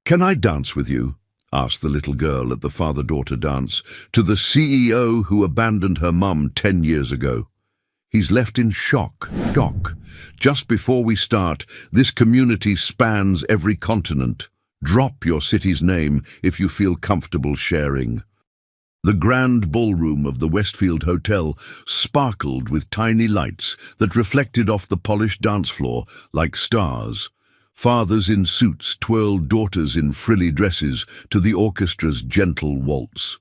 "Can I dance with you?" asked the little girl at the father-daughter dance, "to the CEO who abandoned her mum 10 years ago. He's left in shock. Just before we start, this community spans every continent. Drop your city's name if you feel comfortable sharing." The grand ballroom of the Westfield Hotel sparkled with tiny lights that reflected off the polished dance floor like stars. Fathers in suits twirled daughters in frilly dresses to the orchestra's gentle waltz.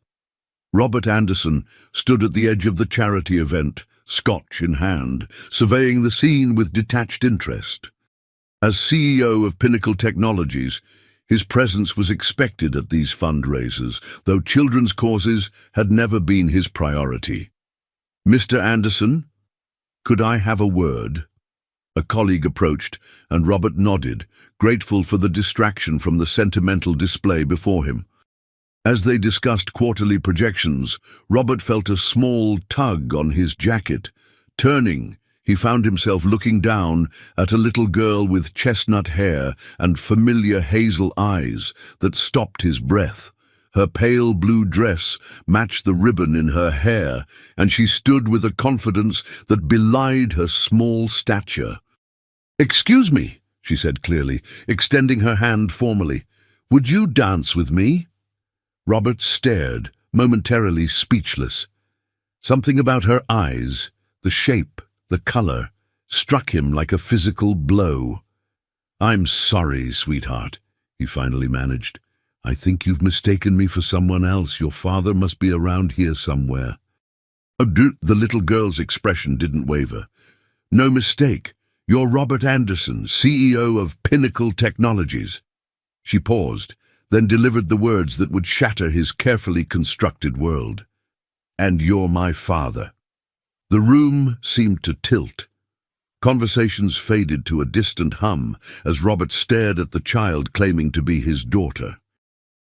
Robert Anderson stood at the edge of the charity event, scotch in hand, surveying the scene with detached interest. As CEO of Pinnacle Technologies, his presence was expected at these fundraisers, though children's causes had never been his priority. "Mr. Anderson, could I have a word?" A colleague approached, and Robert nodded, grateful for the distraction from the sentimental display before him. As they discussed quarterly projections, Robert felt a small tug on his jacket. Turning, he found himself looking down at a little girl with chestnut hair and familiar hazel eyes that stopped his breath. Her pale blue dress matched the ribbon in her hair, and she stood with a confidence that belied her small stature. "Excuse me," she said clearly, extending her hand formally. "Would you dance with me?" Robert stared, momentarily speechless. Something about her eyes, the shape, the color, struck him like a physical blow. "I'm sorry, sweetheart," he finally managed. "I think you've mistaken me for someone else. Your father must be around here somewhere." The little girl's expression didn't waver. "No mistake. You're Robert Anderson, CEO of Pinnacle Technologies." She paused, then delivered the words that would shatter his carefully constructed world. "And you're my father." The room seemed to tilt. Conversations faded to a distant hum as Robert stared at the child claiming to be his daughter.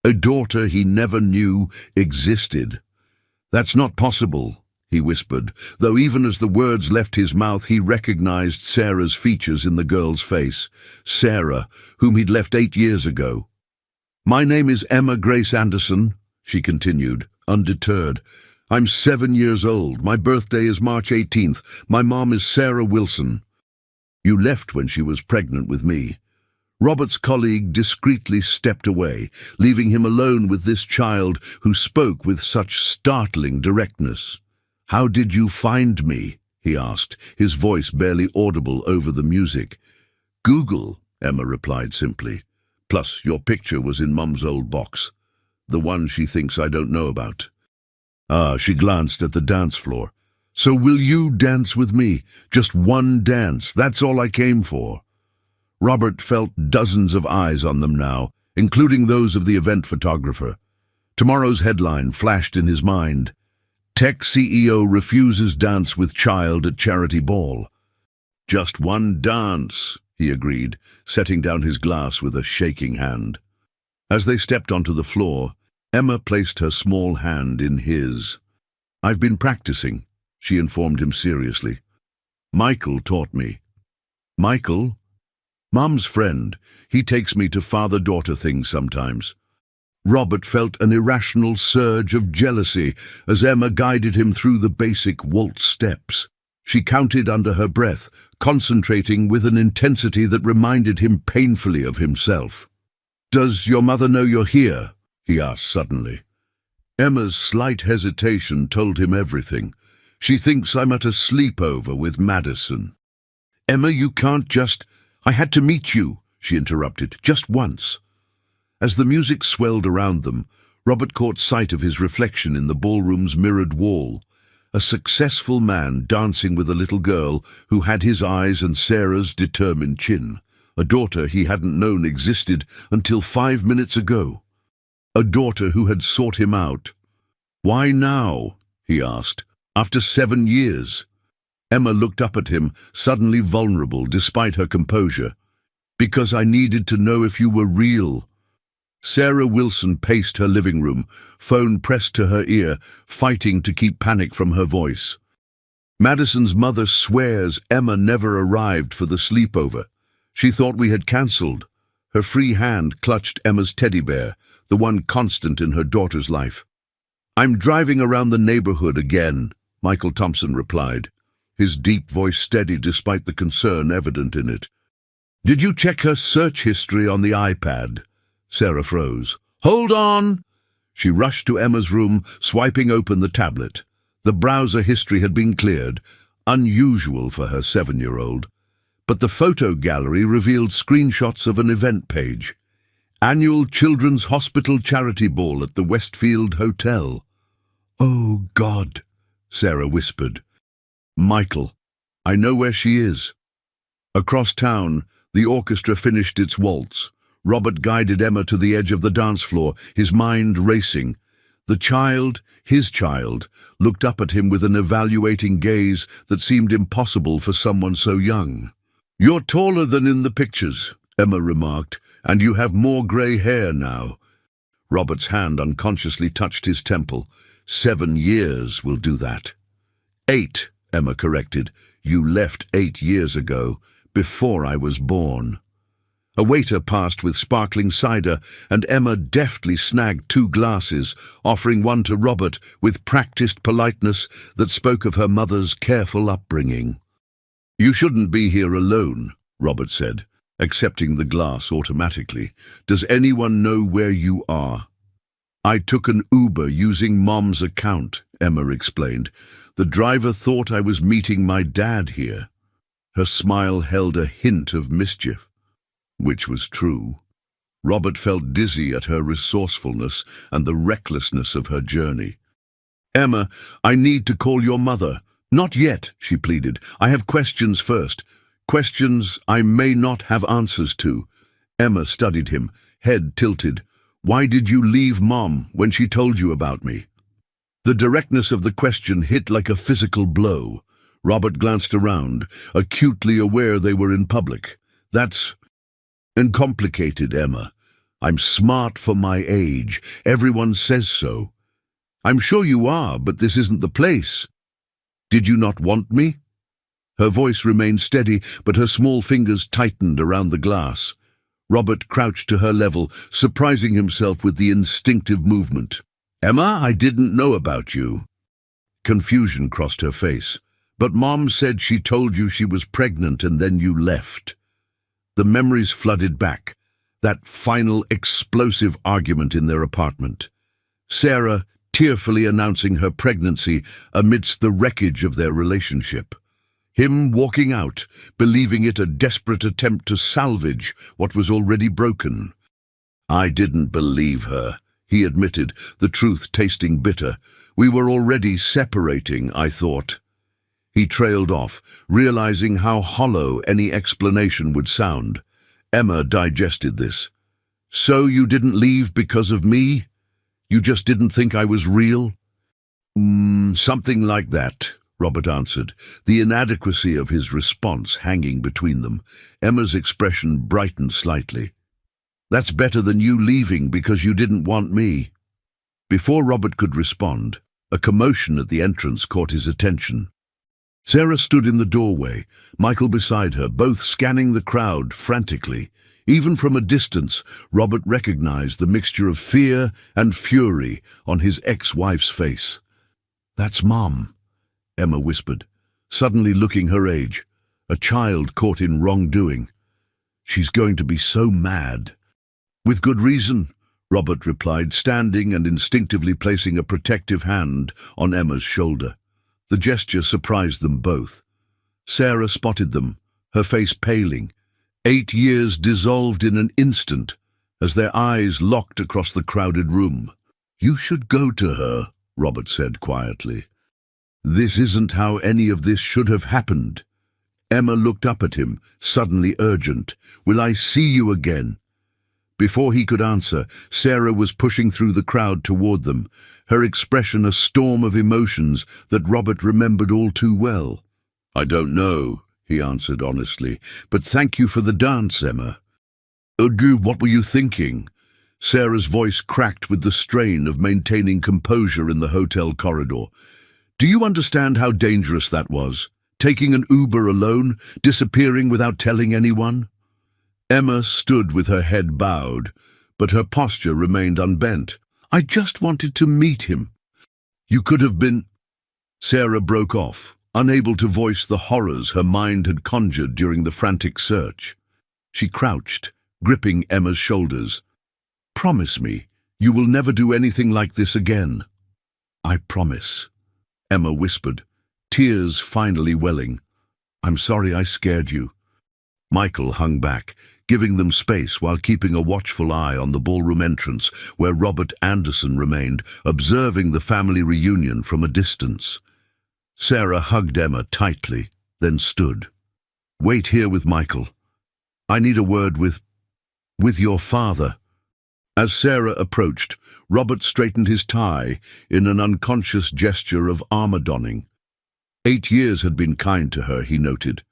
A daughter he never knew existed. "That's not possible," he whispered, though even as the words left his mouth he recognized Sarah's features in the girl's face. Sarah, whom he'd left 8 years ago. "My name is Emma Grace Anderson," she continued, undeterred. "I'm 7 years old. My birthday is March 18th. My mom is Sarah Wilson. You left when she was pregnant with me." Robert's colleague discreetly stepped away, leaving him alone with this child who spoke with such startling directness. "How did you find me?" he asked, his voice barely audible over the music. "Google," Emma replied simply. "Plus, your picture was in Mum's old box. The one she thinks I don't know about." She glanced at the dance floor. "So will you dance with me? Just one dance, that's all I came for." Robert felt dozens of eyes on them now, including those of the event photographer. Tomorrow's headline flashed in his mind. "Tech CEO refuses dance with child at charity ball." "Just one dance," he agreed, setting down his glass with a shaking hand. As they stepped onto the floor, Emma placed her small hand in his. "I've been practicing," she informed him seriously. "Michael taught me." "Michael?" "Mum's friend. He takes me to father-daughter things sometimes." Robert felt an irrational surge of jealousy as Emma guided him through the basic waltz steps. She counted under her breath, concentrating with an intensity that reminded him painfully of himself. "Does your mother know you're here?" he asked suddenly. Emma's slight hesitation told him everything. "She thinks I'm at a sleepover with Madison." "Emma, you can't just—" "I had to meet you," she interrupted, "just once." As the music swelled around them, Robert caught sight of his reflection in the ballroom's mirrored wall. A successful man dancing with a little girl who had his eyes and Sarah's determined chin. A daughter he hadn't known existed until 5 minutes ago. A daughter who had sought him out. "Why now?" he asked. "After 7 years?" Emma looked up at him, suddenly vulnerable despite her composure. "Because I needed to know if you were real." Sarah Wilson paced her living room, phone pressed to her ear, fighting to keep panic from her voice. "Madison's mother swears Emma never arrived for the sleepover. She thought we had cancelled. Her free hand clutched Emma's teddy bear, the one constant in her daughter's life. "I'm driving around the neighborhood again," Michael Thompson replied, his deep voice steady despite the concern evident in it. "Did you check her search history on the iPad?" Sarah froze. "Hold on!" She rushed to Emma's room, swiping open the tablet. The browser history had been cleared, unusual for her 7-year-old. But the photo gallery revealed screenshots of an event page. Annual Children's Hospital Charity Ball at the Westfield Hotel. "Oh, God," Sarah whispered. "Michael, I know where she is." Across town, the orchestra finished its waltz. Robert guided Emma to the edge of the dance floor, his mind racing. The child, his child, looked up at him with an evaluating gaze that seemed impossible for someone so young. "You're taller than in the pictures," Emma remarked, "and you have more grey hair now." Robert's hand unconsciously touched his temple. 7 years will do that. 8, Emma corrected. "You left 8 years ago, before I was born." A waiter passed with sparkling cider, and Emma deftly snagged 2 glasses, offering one to Robert with practiced politeness that spoke of her mother's careful upbringing. "You shouldn't be here alone," Robert said, accepting the glass automatically. "Does anyone know where you are?" "I took an Uber using Mom's account," Emma explained. "The driver thought I was meeting my dad here." Her smile held a hint of mischief, which was true. Robert felt dizzy at her resourcefulness and the recklessness of her journey. "Emma, I need to call your mother." "Not yet," she pleaded. "I have questions first. Questions I may not have answers to." Emma studied him, head tilted. "Why did you leave Mom when she told you about me?" The directness of the question hit like a physical blow. Robert glanced around, acutely aware they were in public. "That's uncomplicated, Emma. I'm smart for my age. Everyone says so." "I'm sure you are, but this isn't the place." "Did you not want me?" Her voice remained steady, but her small fingers tightened around the glass. Robert crouched to her level, surprising himself with the instinctive movement. "Emma, I didn't know about you." Confusion crossed her face. "But Mom said she told you she was pregnant and then you left." The memories flooded back, that final explosive argument in their apartment. Sarah tearfully announcing her pregnancy amidst the wreckage of their relationship. Him walking out, believing it a desperate attempt to salvage what was already broken. "I didn't believe her," he admitted, the truth tasting bitter. "We were already separating, I thought." He trailed off, realizing how hollow any explanation would sound. Emma digested this. "So you didn't leave because of me? You just didn't think I was real?" Something like that," Robert answered, the inadequacy of his response hanging between them. Emma's expression brightened slightly. "That's better than you leaving because you didn't want me." Before Robert could respond, a commotion at the entrance caught his attention. Sarah stood in the doorway, Michael beside her, both scanning the crowd frantically. Even from a distance, Robert recognized the mixture of fear and fury on his ex-wife's face. "That's Mom," Emma whispered, suddenly looking her age, a child caught in wrongdoing. "She's going to be so mad." "With good reason," Robert replied, standing and instinctively placing a protective hand on Emma's shoulder. The gesture surprised them both. Sarah spotted them, her face paling. 8 years dissolved in an instant as their eyes locked across the crowded room. "You should go to her," Robert said quietly. "This isn't how any of this should have happened." Emma looked up at him, suddenly urgent. "Will I see you again?" Before he could answer, Sarah was pushing through the crowd toward them, her expression a storm of emotions that Robert remembered all too well. "I don't know," he answered honestly, "but thank you for the dance, Emma." What were you thinking?" Sarah's voice cracked with the strain of maintaining composure in the hotel corridor. "Do you understand how dangerous that was? Taking an Uber alone, disappearing without telling anyone?" Emma stood with her head bowed, but her posture remained unbent. "I just wanted to meet him." "You could have been—" Sarah broke off, unable to voice the horrors her mind had conjured during the frantic search. She crouched, gripping Emma's shoulders. "Promise me, you will never do anything like this again." "I promise," Emma whispered, tears finally welling. "I'm sorry I scared you." Michael hung back, giving them space while keeping a watchful eye on the ballroom entrance where Robert Anderson remained, observing the family reunion from a distance. Sarah hugged Emma tightly, then stood. "Wait here with Michael. I need a word with your father." As Sarah approached, Robert straightened his tie in an unconscious gesture of armor-donning. 8 years had been kind to her, he noted.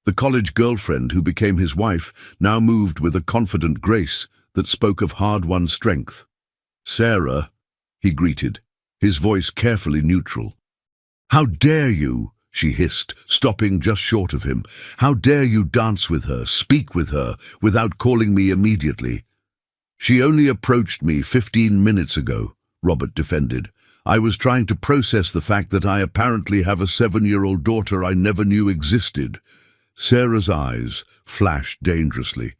The college girlfriend who became his wife now moved with a confident grace that spoke of hard-won strength. "Sarah," he greeted, his voice carefully neutral. "How dare you?" she hissed, stopping just short of him. "How dare you dance with her, speak with her, without calling me immediately?" "She only approached me 15 minutes ago," Robert defended. "I was trying to process the fact that I apparently have a 7-year-old daughter I never knew existed." Sarah's eyes flashed dangerously.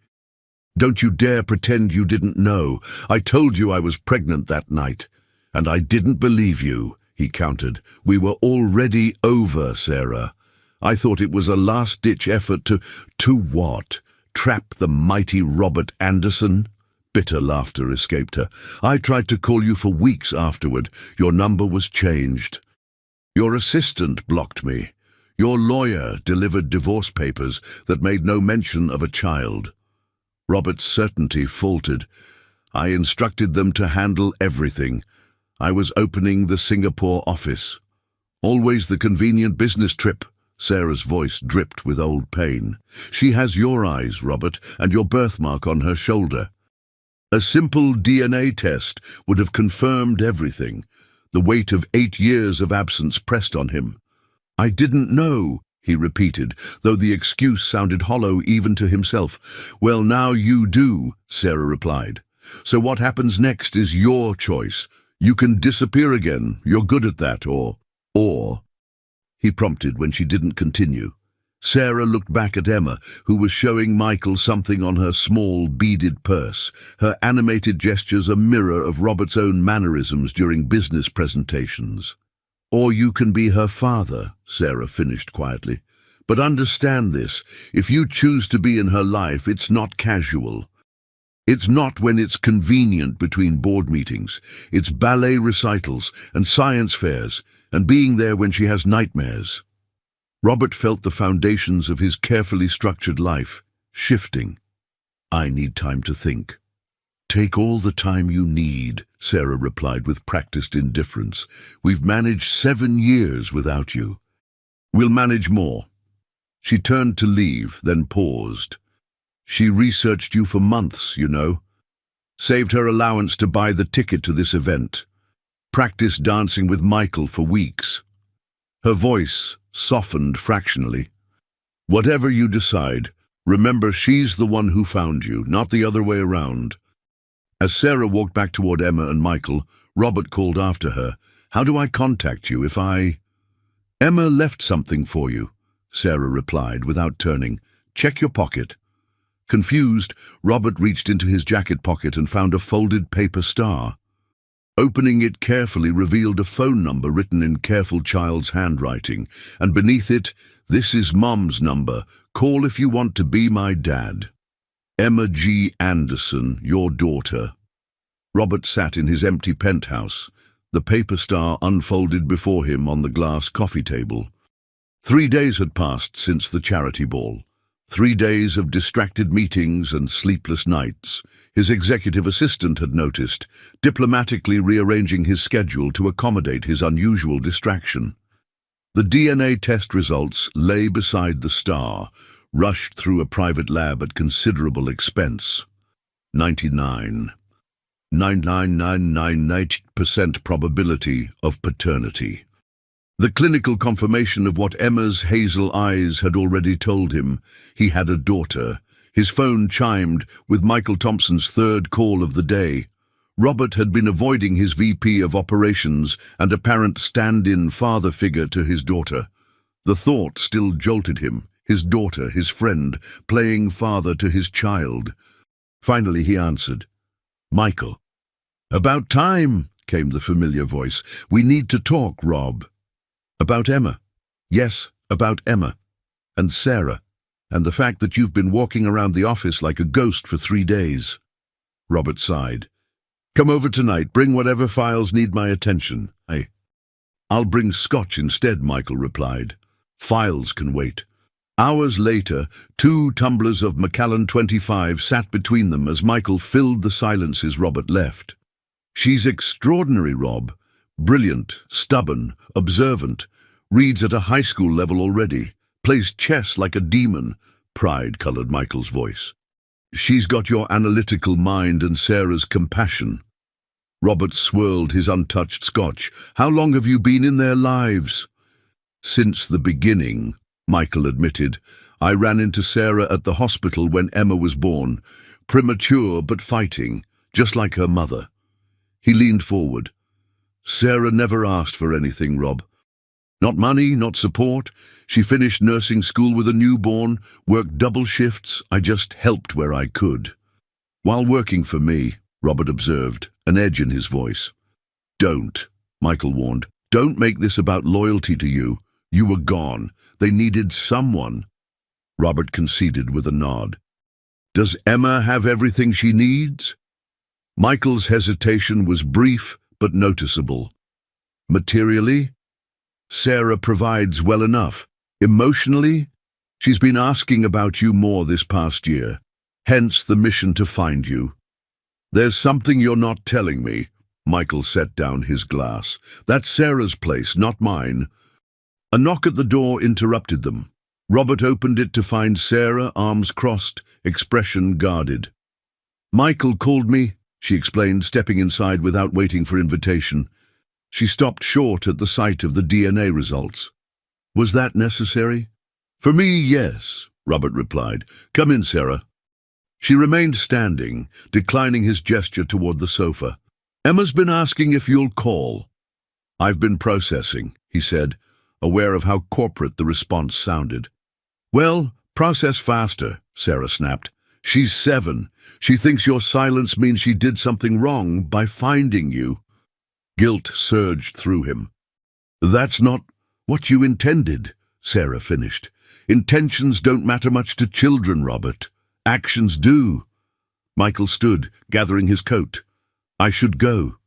"Don't you dare pretend you didn't know. I told you I was pregnant that night." "And I didn't believe you," he countered. "We were already over, Sarah. I thought it was a last-ditch effort to— To what? Trap the mighty Robert Anderson?" Bitter laughter escaped her. "I tried to call you for weeks afterward. Your number was changed. Your assistant blocked me. Your lawyer delivered divorce papers that made no mention of a child." Robert's certainty faltered. "I instructed them to handle everything. I was opening the Singapore office." "Always the convenient business trip." Sarah's voice dripped with old pain. "She has your eyes, Robert, and your birthmark on her shoulder. A simple DNA test would have confirmed everything." The weight of 8 years of absence pressed on him. "I didn't know," he repeated, though the excuse sounded hollow even to himself. "Well, now you do," Sarah replied. "So what happens next is your choice. You can disappear again. You're good at that, or, he prompted when she didn't continue. Sarah looked back at Emma, who was showing Michael something on her small, beaded purse, her animated gestures a mirror of Robert's own mannerisms during business presentations. "Or you can be her father," Sarah finished quietly. "But understand this, if you choose to be in her life, it's not casual. It's not when it's convenient between board meetings. It's ballet recitals and science fairs, and being there when she has nightmares." Robert felt the foundations of his carefully structured life shifting. "I need time to think." "Take all the time you need," Sarah replied with practiced indifference. "We've managed 7 years without you. We'll manage more." She turned to leave, then paused. "She researched you for months, you know. Saved her allowance to buy the ticket to this event. Practiced dancing with Michael for weeks." Her voice softened fractionally. "Whatever you decide, remember she's the one who found you, not the other way around." As Sarah walked back toward Emma and Michael, Robert called after her. "How do I contact you if I—" "Emma left something for you," Sarah replied without turning. "Check your pocket." Confused, Robert reached into his jacket pocket and found a folded paper star. Opening it carefully revealed a phone number written in careful child's handwriting, and beneath it, "This is Mom's number. Call if you want to be my dad. Emma G. Anderson, your daughter." Robert sat in his empty penthouse, the paper star unfolded before him on the glass coffee table. 3 days had passed since the charity ball. 3 days of distracted meetings and sleepless nights. His executive assistant had noticed, diplomatically rearranging his schedule to accommodate his unusual distraction. The DNA test results lay beside the star, rushed through a private lab at considerable expense. 99.9998% probability of paternity. The clinical confirmation of what Emma's hazel eyes had already told him. He had a daughter. His phone chimed with Michael Thompson's third call of the day. Robert had been avoiding his VP of operations and apparent stand-in father figure to his daughter. The thought still jolted him, his daughter, his friend, playing father to his child. Finally he answered. "Michael." "About time," came the familiar voice. "We need to talk, Rob." "About Emma?" "Yes, about Emma. And Sarah. And the fact that you've been walking around the office like a ghost for 3 days." Robert sighed. "Come over tonight. Bring whatever files need my attention." "I'll bring scotch instead," Michael replied. "Files can wait." Hours later, 2 tumblers of Macallan 25 sat between them as Michael filled the silences Robert left. "She's extraordinary, Rob. Brilliant, stubborn, observant. Reads at a high school level already. Plays chess like a demon," pride colored Michael's voice. "She's got your analytical mind and Sarah's compassion." Robert swirled his untouched scotch. "How long have you been in their lives?" "Since the beginning," Michael admitted. "I ran into Sarah at the hospital when Emma was born. Premature but fighting, just like her mother." He leaned forward. "Sarah never asked for anything, Rob. Not money, not support. She finished nursing school with a newborn, worked double shifts. I just helped where I could." "While working for me," Robert observed, an edge in his voice. "Don't," Michael warned. "Don't make this about loyalty to you. You were gone. They needed someone." Robert conceded with a nod. "Does Emma have everything she needs?" Michael's hesitation was brief but noticeable. "Materially? Sarah provides well enough. Emotionally? She's been asking about you more this past year. Hence the mission to find you." "There's something you're not telling me." Michael set down his glass. "That's Sarah's place, not mine." A knock at the door interrupted them. Robert opened it to find Sarah, arms crossed, expression guarded. "Michael called me," she explained, stepping inside without waiting for invitation. She stopped short at the sight of the DNA results. "Was that necessary?" "For me, yes," Robert replied. "Come in, Sarah." She remained standing, declining his gesture toward the sofa. "Emma's been asking if you'll call." "I've been processing," he said, aware of how corporate the response sounded. "Well, process faster," Sarah snapped. "She's 7. She thinks your silence means she did something wrong by finding you." Guilt surged through him. "That's not what you intended," Sarah finished. "Intentions don't matter much to children, Robert. Actions do." Michael stood, gathering his coat. "I should go."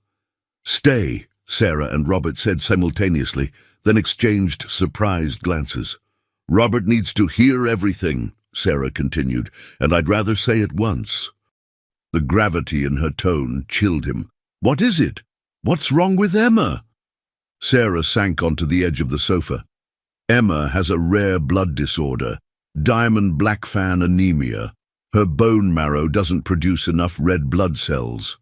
"Stay," Sarah and Robert said simultaneously, then exchanged surprised glances. "Robert needs to hear everything," Sarah continued, "and I'd rather say it once." The gravity in her tone chilled him. "What is it? What's wrong with Emma?" Sarah sank onto the edge of the sofa. "Emma has a rare blood disorder, diamond black fan anemia. Her bone marrow doesn't produce enough red blood cells."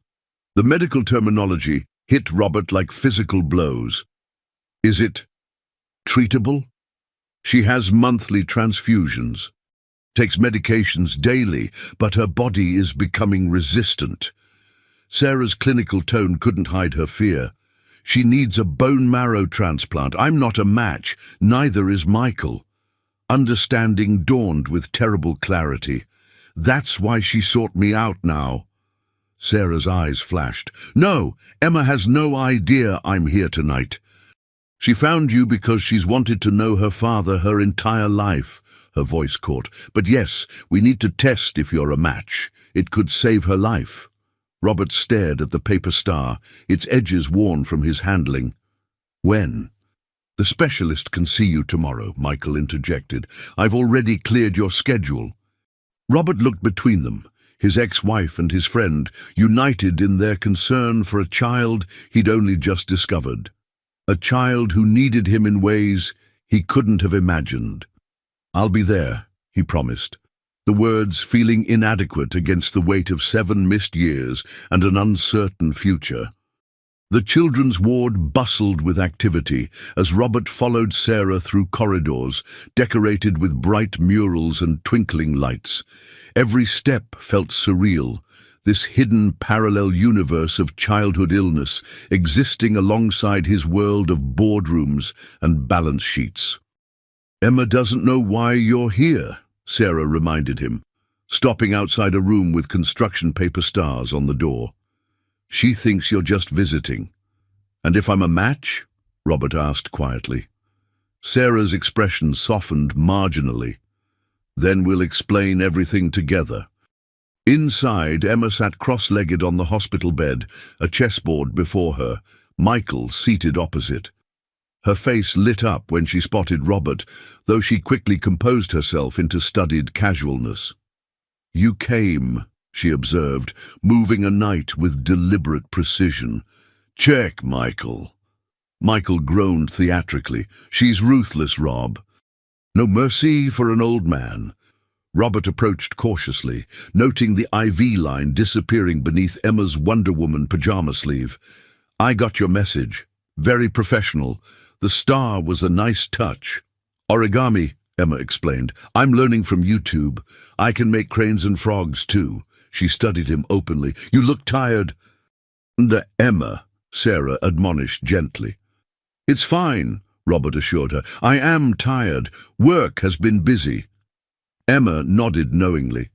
The medical terminology hit Robert like physical blows. "Is it treatable?" "She has monthly transfusions, takes medications daily, but her body is becoming resistant." Sarah's clinical tone couldn't hide her fear. "She needs a bone marrow transplant. I'm not a match, neither is Michael." Understanding dawned with terrible clarity. "That's why she sought me out now." Sarah's eyes flashed. "No, Emma has no idea I'm here tonight. She found you because she's wanted to know her father her entire life," her voice caught. "But yes, we need to test if you're a match. It could save her life." Robert stared at the paper star, its edges worn from his handling. "When?" "The specialist can see you tomorrow," Michael interjected. "I've already cleared your schedule." Robert looked between them, his ex-wife and his friend, united in their concern for a child he'd only just discovered. A child who needed him in ways he couldn't have imagined. "I'll be there," he promised, the words feeling inadequate against the weight of 7 missed years and an uncertain future. The children's ward bustled with activity as Robert followed Sarah through corridors decorated with bright murals and twinkling lights. Every step felt surreal, this hidden parallel universe of childhood illness existing alongside his world of boardrooms and balance sheets. "Emma doesn't know why you're here," Sarah reminded him, stopping outside a room with construction paper stars on the door. "She thinks you're just visiting." "And if I'm a match?" Robert asked quietly. Sarah's expression softened marginally. "Then we'll explain everything together." Inside, Emma sat cross-legged on the hospital bed, a chessboard before her, Michael seated opposite. Her face lit up when she spotted Robert, though she quickly composed herself into studied casualness. "You came," she observed, moving a knight with deliberate precision. "Check, Michael." Michael groaned theatrically. "She's ruthless, Rob." "No mercy for an old man." Robert approached cautiously, noting the IV line disappearing beneath Emma's Wonder Woman pajama sleeve. "I got your message. Very professional. The star was a nice touch." "Origami," Emma explained. "I'm learning from YouTube. I can make cranes and frogs, too." She studied him openly. "You look tired." "Emma," Sarah admonished gently. "It's fine," Robert assured her. "I am tired. Work has been busy." Emma nodded knowingly.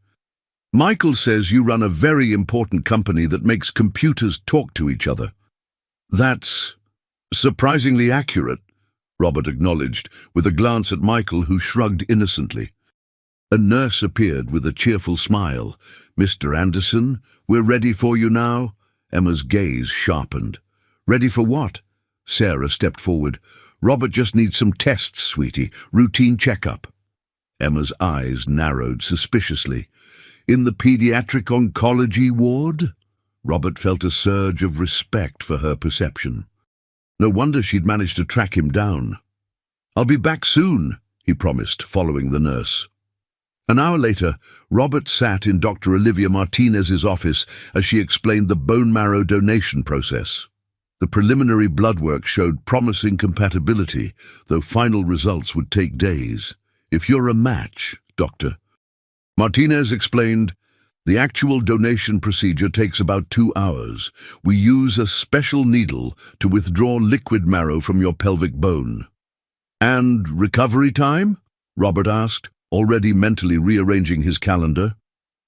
"Michael says you run a very important company that makes computers talk to each other." "That's surprisingly accurate," Robert acknowledged, with a glance at Michael, who shrugged innocently. A nurse appeared with a cheerful smile. "Mr. Anderson, we're ready for you now." Emma's gaze sharpened. "Ready for what?" Sarah stepped forward. "Robert just needs some tests, sweetie. Routine checkup." Emma's eyes narrowed suspiciously. "In the pediatric oncology ward?" Robert felt a surge of respect for her perception. No wonder she'd managed to track him down. "I'll be back soon," he promised, following the nurse. An hour later, Robert sat in Dr. Olivia Martinez's office as she explained the bone marrow donation process. The preliminary blood work showed promising compatibility, though final results would take days. "If you're a match, Doctor," Martinez explained, "the actual donation procedure takes about 2 hours. We use a special needle to withdraw liquid marrow from your pelvic bone." "And recovery time?" Robert asked, already mentally rearranging his calendar.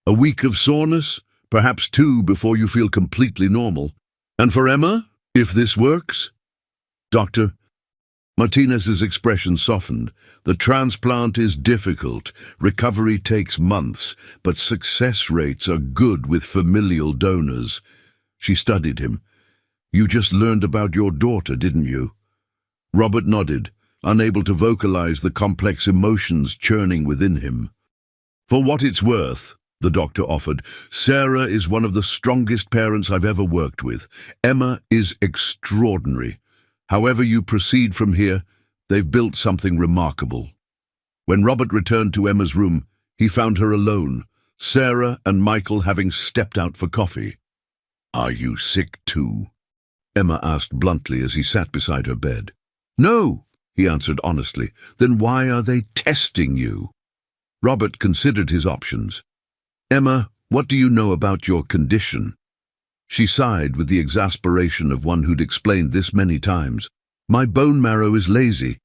"A week of soreness, perhaps 2 before you feel completely normal. And for Emma, if this works?" "Doctor," Martinez's expression softened. "The transplant is difficult. Recovery takes months, but success rates are good with familial donors." She studied him. "You just learned about your daughter, didn't you?" Robert nodded, unable to vocalize the complex emotions churning within him. "For what it's worth," the doctor offered, "Sarah is one of the strongest parents I've ever worked with. Emma is extraordinary. However you proceed from here, they've built something remarkable." When Robert returned to Emma's room, he found her alone, Sarah and Michael having stepped out for coffee. "Are you sick too?" Emma asked bluntly as he sat beside her bed. "No," he answered honestly. "Then why are they testing you?" Robert considered his options. "Emma, what do you know about your condition?" She sighed with the exasperation of one who'd explained this many times. "My bone marrow is lazy.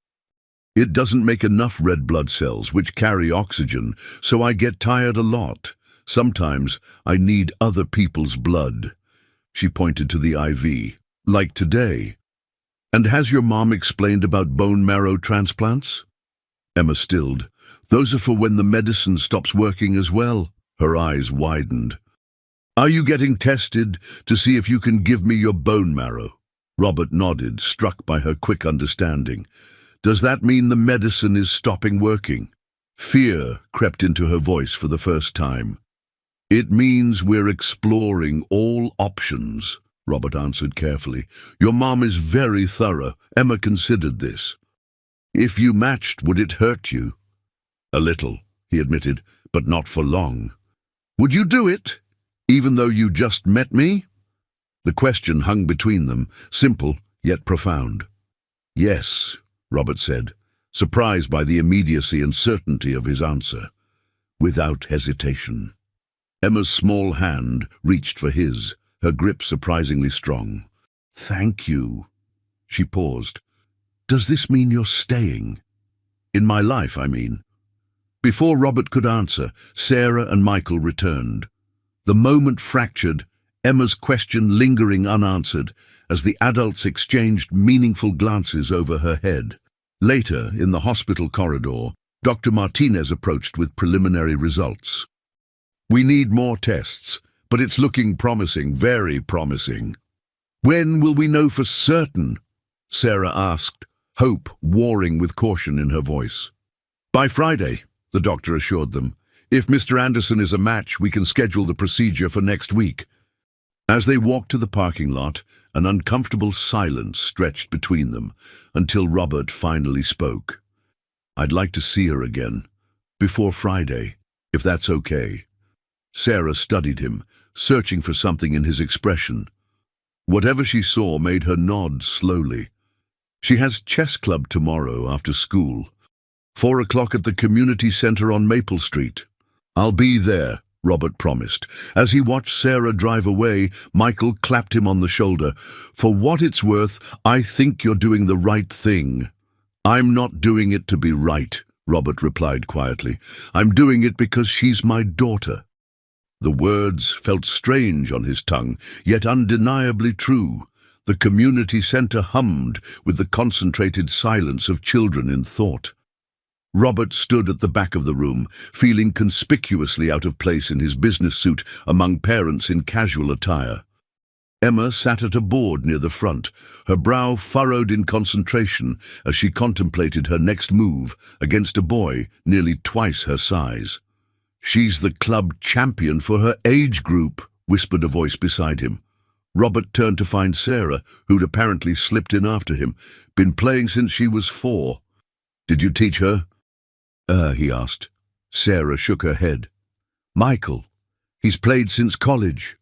It doesn't make enough red blood cells, which carry oxygen, so I get tired a lot. Sometimes I need other people's blood." She pointed to the IV. "Like today." "And has your mom explained about bone marrow transplants?" Emma stilled. "Those are for when the medicine stops working as well." Her eyes widened. "Are you getting tested to see if you can give me your bone marrow?" Robert nodded, struck by her quick understanding. "Does that mean the medicine is stopping working?" Fear crept into her voice for the first time. "It means we're exploring all options," Robert answered carefully. "Your mom is very thorough. Emma considered this." "If you matched, would it hurt you?" "A little," he admitted, "but not for long." "Would you do it, even though you just met me?" The question hung between them, simple yet profound. "Yes," Robert said, surprised by the immediacy and certainty of his answer. Without hesitation. Emma's small hand reached for his, her grip surprisingly strong. "Thank you." She paused. "Does this mean you're staying? In my life, I mean." Before Robert could answer, Sarah and Michael returned. The moment fractured, Emma's question lingering unanswered, as the adults exchanged meaningful glances over her head. Later, in the hospital corridor, Dr. Martinez approached with preliminary results. "We need more tests, but it's looking promising, very promising." "When will we know for certain?" Sarah asked, hope warring with caution in her voice. "By Friday," the doctor assured them. "If Mr. Anderson is a match, we can schedule the procedure for next week." As they walked to the parking lot, an uncomfortable silence stretched between them, until Robert finally spoke. "I'd like to see her again. Before Friday, if that's okay." Sarah studied him, searching for something in his expression. Whatever she saw made her nod slowly. "She has chess club tomorrow after school. 4 o'clock at the community center on Maple Street." "I'll be there," Robert promised. As he watched Sarah drive away, Michael clapped him on the shoulder. "For what it's worth, I think you're doing the right thing." "I'm not doing it to be right," Robert replied quietly. "I'm doing it because she's my daughter." The words felt strange on his tongue, yet undeniably true. The community center hummed with the concentrated silence of children in thought. Robert stood at the back of the room, feeling conspicuously out of place in his business suit among parents in casual attire. Emma sat at a board near the front, her brow furrowed in concentration as she contemplated her next move against a boy nearly twice her size. "She's the club champion for her age group," whispered a voice beside him. Robert turned to find Sarah, who'd apparently slipped in after him. "Been playing since she was 4. "Did you teach her?" He asked. Sarah shook her head. "Michael. He's played since college."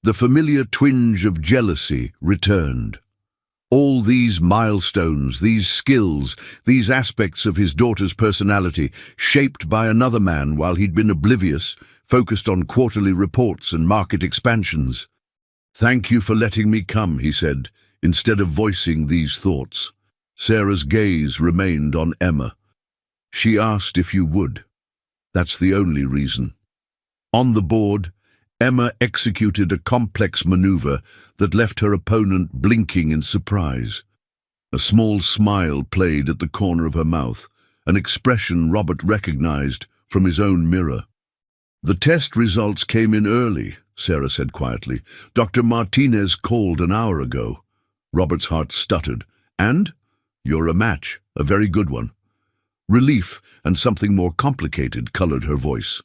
The familiar twinge of jealousy returned. All these milestones, these skills, these aspects of his daughter's personality, shaped by another man while he'd been oblivious, focused on quarterly reports and market expansions. "Thank you for letting me come," he said, instead of voicing these thoughts. Sarah's gaze remained on Emma. "She asked if you would. That's the only reason." On the board, Emma executed a complex maneuver that left her opponent blinking in surprise. A small smile played at the corner of her mouth, an expression Robert recognized from his own mirror. "The test results came in early," Sarah said quietly. "Dr. Martinez called an hour ago." Robert's heart stuttered. "And? You're a match, a very good one." Relief and something more complicated colored her voice.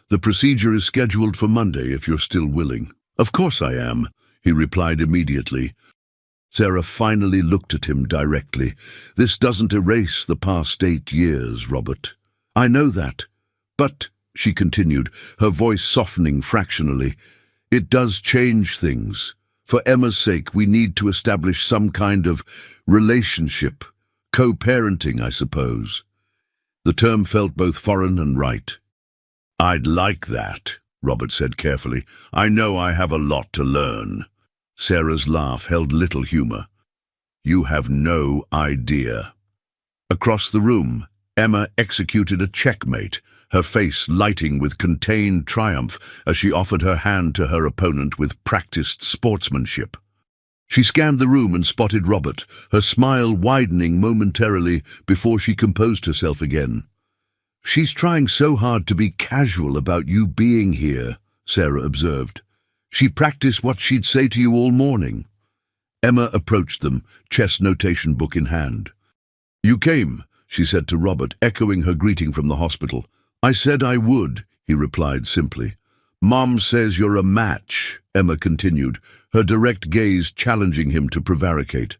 "The procedure is scheduled for Monday if you're still willing." "Of course I am," he replied immediately. Sarah finally looked at him directly. "This doesn't erase the past 8 years, Robert. I know that. But," she continued, her voice softening fractionally, "it does change things. For Emma's sake, we need to establish some kind of relationship. Co-parenting, I suppose." The term felt both foreign and right. "I'd like that," Robert said carefully. "I know I have a lot to learn." Sarah's laugh held little humor. "You have no idea." Across the room, Emma executed a checkmate, her face lighting with contained triumph as she offered her hand to her opponent with practiced sportsmanship. She scanned the room and spotted Robert, her smile widening momentarily before she composed herself again. "She's trying so hard to be casual about you being here," Sarah observed. "She practiced what she'd say to you all morning." Emma approached them, chess notation book in hand. "You came," she said to Robert, echoing her greeting from the hospital. "I said I would," he replied simply. "Mom says you're a match," Emma continued, her direct gaze challenging him to prevaricate.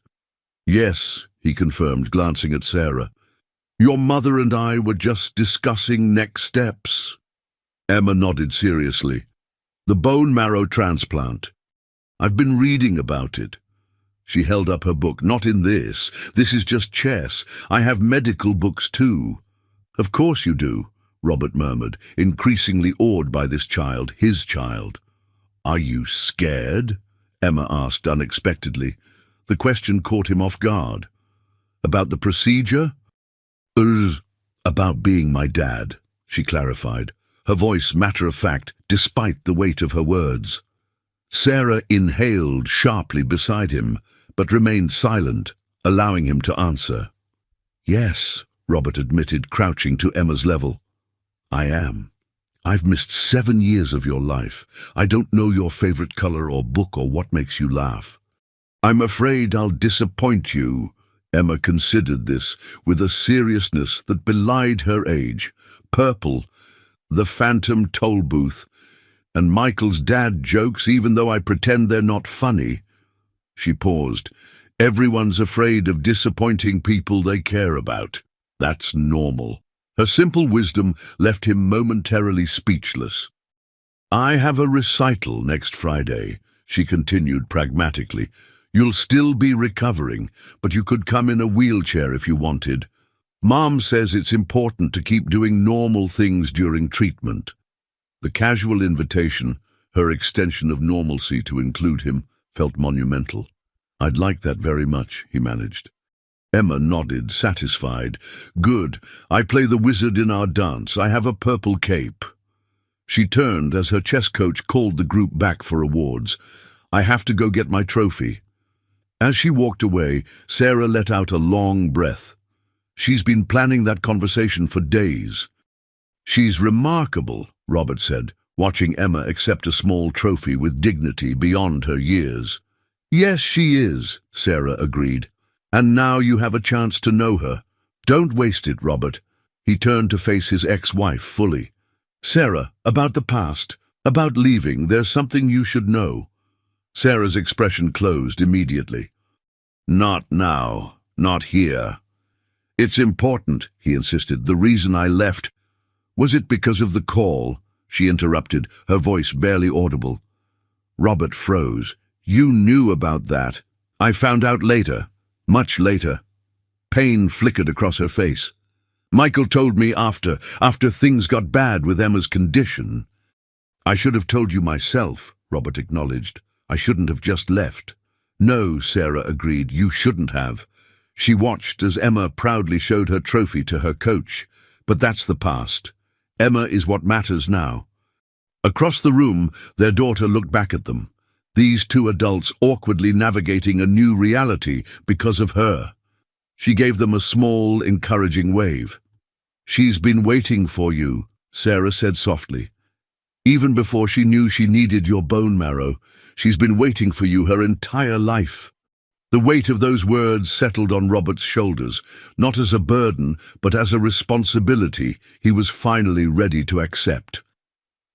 "Yes," he confirmed, glancing at Sarah. "Your mother and I were just discussing next steps." Emma nodded seriously. "The bone marrow transplant." I've been reading about it. She held up her book. Not in this. This is just chess. I have medical books too. Of course you do, Robert murmured, increasingly awed by this child, his child. Are you scared? Emma asked unexpectedly. The question caught him off guard. About the procedure? About being my dad, she clarified, her voice matter-of-fact despite the weight of her words. Sarah inhaled sharply beside him, but remained silent, allowing him to answer. Yes, Robert admitted, crouching to Emma's level. I am. I've missed 7 years of your life. I don't know your favorite color or book or what makes you laugh. I'm afraid I'll disappoint you. Emma considered this with a seriousness that belied her age. Purple, the phantom toll booth, and Michael's dad jokes, even though I pretend they're not funny. She paused. Everyone's afraid of disappointing people they care about. That's normal. Her simple wisdom left him momentarily speechless. I have a recital next Friday, she continued pragmatically. You'll still be recovering, but you could come in a wheelchair if you wanted. Mom says it's important to keep doing normal things during treatment. The casual invitation, her extension of normalcy to include him, felt monumental. I'd like that very much, he managed. Emma nodded, satisfied. Good. I play the wizard in our dance. I have a purple cape. She turned as her chess coach called the group back for awards. I have to go get my trophy. As she walked away, Sarah let out a long breath. She's been planning that conversation for days. She's remarkable, Robert said, watching Emma accept a small trophy with dignity beyond her years. Yes, she is, Sarah agreed. And now you have a chance to know her. Don't waste it, Robert. He turned to face his ex-wife fully. Sarah, about the past, about leaving, there's something you should know. Sarah's expression closed immediately. Not now, not here. It's important, he insisted. The reason I left. Was it because of the call? She interrupted, her voice barely audible. Robert froze. You knew about that. I found out later. Much later. Pain flickered across her face. Michael told me after things got bad with Emma's condition. I should have told you myself, Robert acknowledged. I shouldn't have just left. No, Sarah agreed, you shouldn't have. She watched as Emma proudly showed her trophy to her coach. But that's the past. Emma is what matters now. Across the room, their daughter looked back at them. These two adults awkwardly navigating a new reality because of her. She gave them a small, encouraging wave. She's been waiting for you, Sarah said softly. Even before she knew she needed your bone marrow, she's been waiting for you her entire life. The weight of those words settled on Robert's shoulders, not as a burden, but as a responsibility he was finally ready to accept.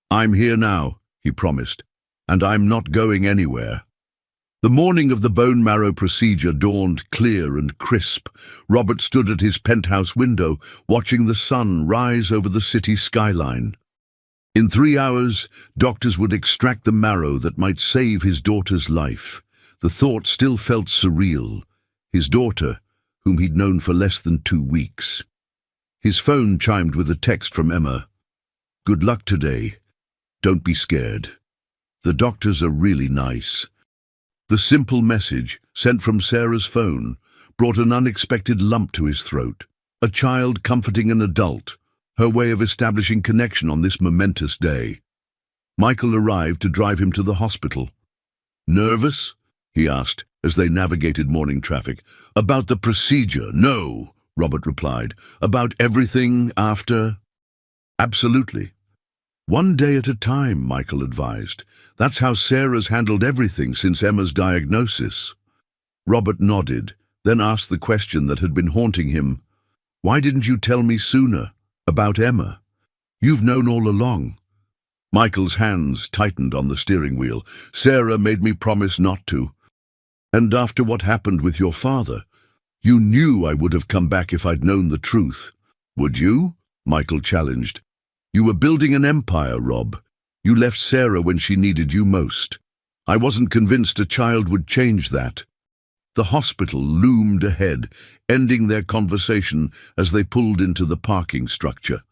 I'm here now, he promised. And I'm not going anywhere. The morning of the bone marrow procedure dawned clear and crisp. Robert stood at his penthouse window, watching the sun rise over the city skyline. In 3 hours, doctors would extract the marrow that might save his daughter's life. The thought still felt surreal. His daughter, whom he'd known for less than 2 weeks. His phone chimed with a text from Emma. Good luck today. Don't be scared. The doctors are really nice. The simple message, sent from Sarah's phone, brought an unexpected lump to his throat. A child comforting an adult, her way of establishing connection on this momentous day. Michael arrived to drive him to the hospital. Nervous? He asked, as they navigated morning traffic. About the procedure? No, Robert replied. About everything after? Absolutely. One day at a time, Michael advised. That's how Sarah's handled everything since Emma's diagnosis. Robert nodded, then asked the question that had been haunting him. Why didn't you tell me sooner? About Emma? You've known all along. Michael's hands tightened on the steering wheel. Sarah made me promise not to. And after what happened with your father, you knew I would have come back if I'd known the truth. Would you? Michael challenged. You were building an empire, Rob. You left Sarah when she needed you most. I wasn't convinced a child would change that. The hospital loomed ahead, ending their conversation as they pulled into the parking structure.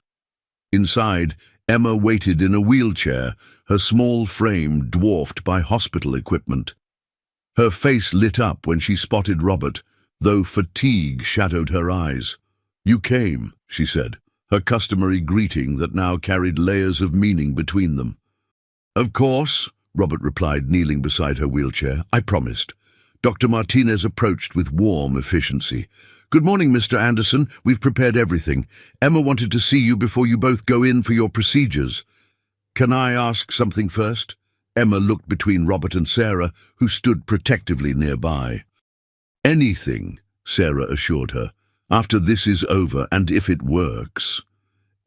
Inside, Emma waited in a wheelchair, her small frame dwarfed by hospital equipment. Her face lit up when she spotted Robert, though fatigue shadowed her eyes. "You came," she said, her customary greeting that now carried layers of meaning between them. "Of course," Robert replied, kneeling beside her wheelchair. "I promised." Dr. Martinez approached with warm efficiency. "Good morning, Mr. Anderson. We've prepared everything. Emma wanted to see you before you both go in for your procedures." "Can I ask something first?" Emma looked between Robert and Sarah, who stood protectively nearby. "Anything," Sarah assured her. "After this is over, and if it works."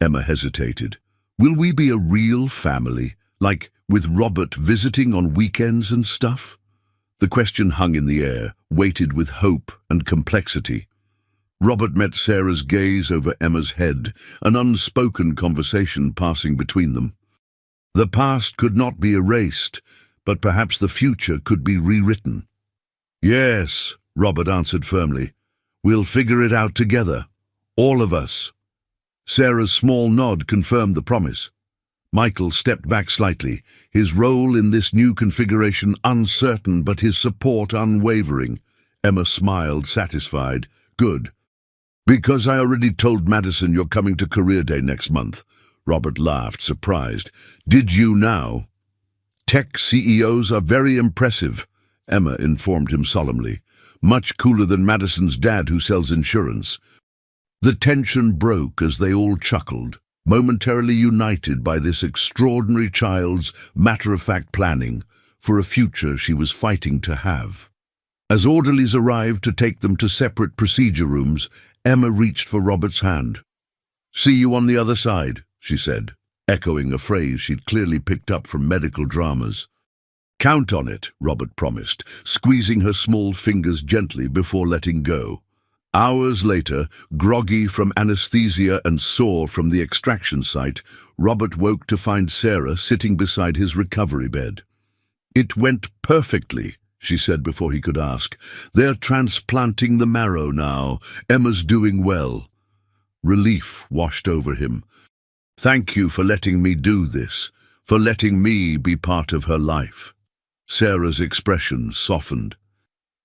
Emma hesitated. "Will we be a real family, like with Robert visiting on weekends and stuff?" The question hung in the air, weighted with hope and complexity. Robert met Sarah's gaze over Emma's head, an unspoken conversation passing between them. The past could not be erased, but perhaps the future could be rewritten. "Yes," Robert answered firmly. "We'll figure it out together. All of us." Sarah's small nod confirmed the promise. Michael stepped back slightly, his role in this new configuration uncertain but his support unwavering. Emma smiled, satisfied. "Good. Because I already told Madison you're coming to Career Day next month." Robert laughed, surprised. "Did you now?" "Tech CEOs are very impressive," Emma informed him solemnly. "Much cooler than Madison's dad who sells insurance." The tension broke as they all chuckled, momentarily united by this extraordinary child's matter-of-fact planning for a future she was fighting to have. As orderlies arrived to take them to separate procedure rooms, Emma reached for Robert's hand. "See you on the other side," she said, echoing a phrase she'd clearly picked up from medical dramas. "Count on it," Robert promised, squeezing her small fingers gently before letting go. Hours later, groggy from anesthesia and sore from the extraction site, Robert woke to find Sarah sitting beside his recovery bed. "It went perfectly," she said before he could ask. "They're transplanting the marrow now. Emma's doing well." Relief washed over him. "Thank you for letting me do this, for letting me be part of her life." Sarah's expression softened.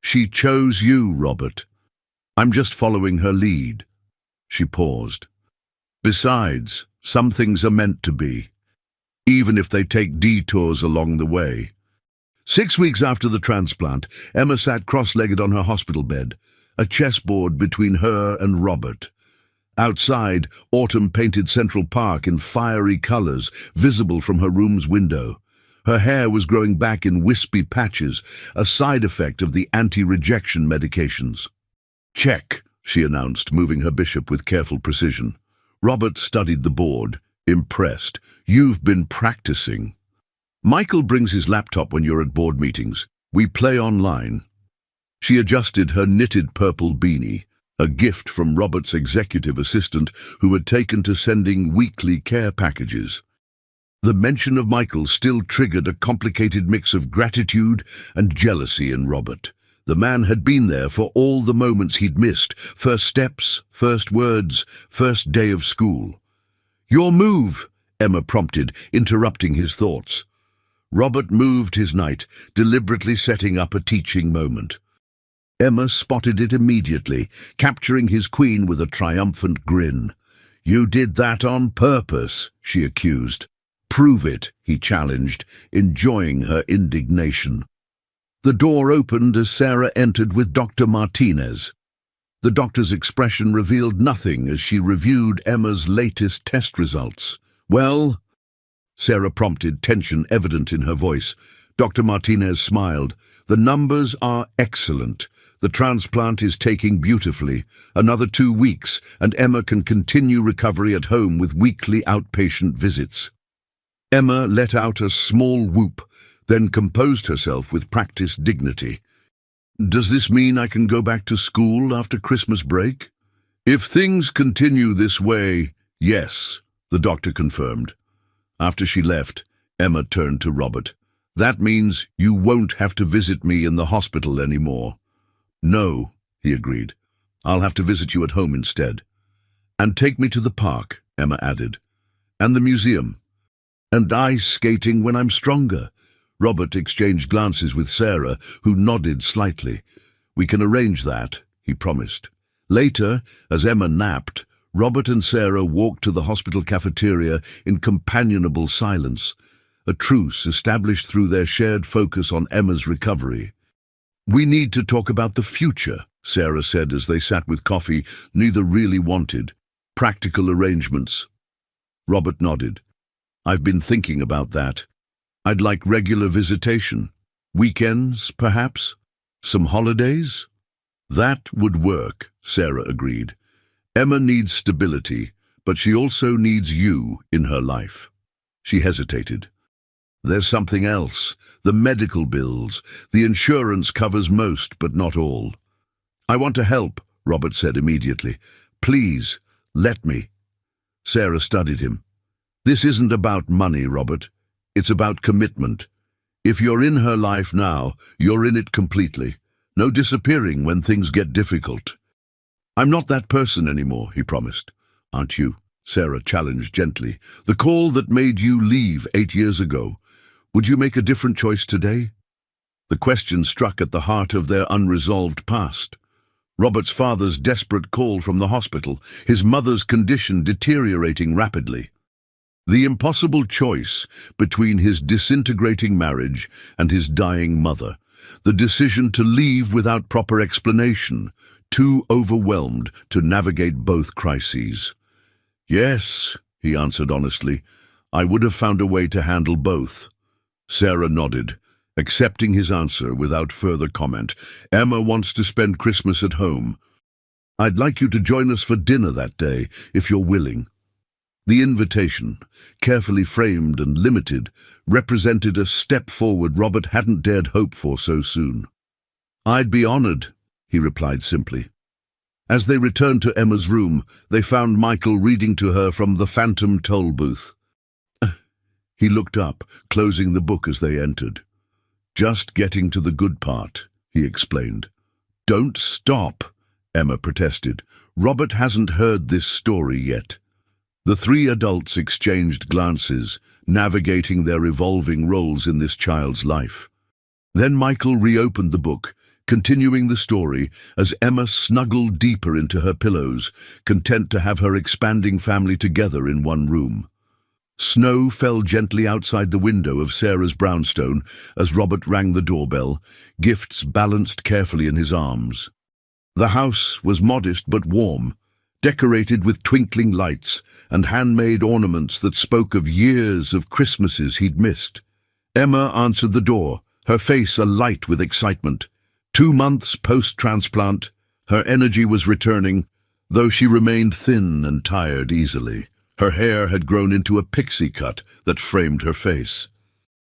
"She chose you, Robert. I'm just following her lead." She paused. "Besides, some things are meant to be, even if they take detours along the way." 6 weeks after the transplant, Emma sat cross-legged on her hospital bed, a chessboard between her and Robert. Outside, autumn painted Central Park in fiery colors, visible from her room's window. Her hair was growing back in wispy patches, a side effect of the anti-rejection medications. "Check," she announced, moving her bishop with careful precision. Robert studied the board, impressed. "You've been practicing." "Michael brings his laptop when you're at board meetings. We play online." She adjusted her knitted purple beanie, a gift from Robert's executive assistant who had taken to sending weekly care packages. The mention of Michael still triggered a complicated mix of gratitude and jealousy in Robert. The man had been there for all the moments he'd missed, first steps, first words, first day of school. "Your move," Emma prompted, interrupting his thoughts. Robert moved his knight, deliberately setting up a teaching moment. Emma spotted it immediately, capturing his queen with a triumphant grin. "You did that on purpose," she accused. "Prove it," he challenged, enjoying her indignation. The door opened as Sarah entered with Dr. Martinez. The doctor's expression revealed nothing as she reviewed Emma's latest test results. "Well?" Sarah prompted, tension evident in her voice. Dr. Martinez smiled. "The numbers are excellent. The transplant is taking beautifully. Another 2 weeks, and Emma can continue recovery at home with weekly outpatient visits." Emma let out a small whoop, then composed herself with practiced dignity. "Does this mean I can go back to school after Christmas break?" "If things continue this way, yes," the doctor confirmed. After she left, Emma turned to Robert. That means you won't have to visit me in the hospital anymore. No, he agreed. I'll have to visit you at home instead. And take me to the park, Emma added. And the museum. And ice skating when I'm stronger. Robert exchanged glances with Sarah, who nodded slightly. We can arrange that, he promised. Later, as Emma napped, Robert and Sarah walked to the hospital cafeteria in companionable silence, a truce established through their shared focus on Emma's recovery. We need to talk about the future, Sarah said as they sat with coffee neither really wanted. Practical arrangements. Robert nodded. I've been thinking about that. I'd like regular visitation. Weekends, perhaps? Some holidays? That would work, Sarah agreed. Emma needs stability, but she also needs you in her life. She hesitated. There's something else. The medical bills. The insurance covers most, but not all. I want to help, Robert said immediately. Please, let me. Sarah studied him. This isn't about money, Robert. It's about commitment. If you're in her life now, you're in it completely. No disappearing when things get difficult. I'm not that person anymore, he promised. Aren't you? Sarah challenged gently. The call that made you leave 8 years ago. Would you make a different choice today? The question struck at the heart of their unresolved past. Robert's father's desperate call from the hospital, his mother's condition deteriorating rapidly. The impossible choice between his disintegrating marriage and his dying mother. The decision to leave without proper explanation, too overwhelmed to navigate both crises. Yes, he answered honestly, I would have found a way to handle both. Sarah nodded, accepting his answer without further comment. Emma wants to spend Christmas at home. I'd like you to join us for dinner that day, if you're willing. The invitation, carefully framed and limited, represented a step forward Robert hadn't dared hope for so soon. I'd be honored, he replied simply. As they returned to Emma's room, they found Michael reading to her from the phantom toll booth. He looked up, closing the book as they entered. Just getting to the good part, he explained. Don't stop, Emma protested. Robert hasn't heard this story yet. The three adults exchanged glances, navigating their evolving roles in this child's life. Then Michael reopened the book, continuing the story as Emma snuggled deeper into her pillows, content to have her expanding family together in one room. Snow fell gently outside the window of Sarah's brownstone as Robert rang the doorbell, gifts balanced carefully in his arms. The house was modest but warm, decorated with twinkling lights and handmade ornaments that spoke of years of Christmases he'd missed. Emma answered the door, her face alight with excitement. 2 months post-transplant, her energy was returning, though she remained thin and tired easily. Her hair had grown into a pixie cut that framed her face.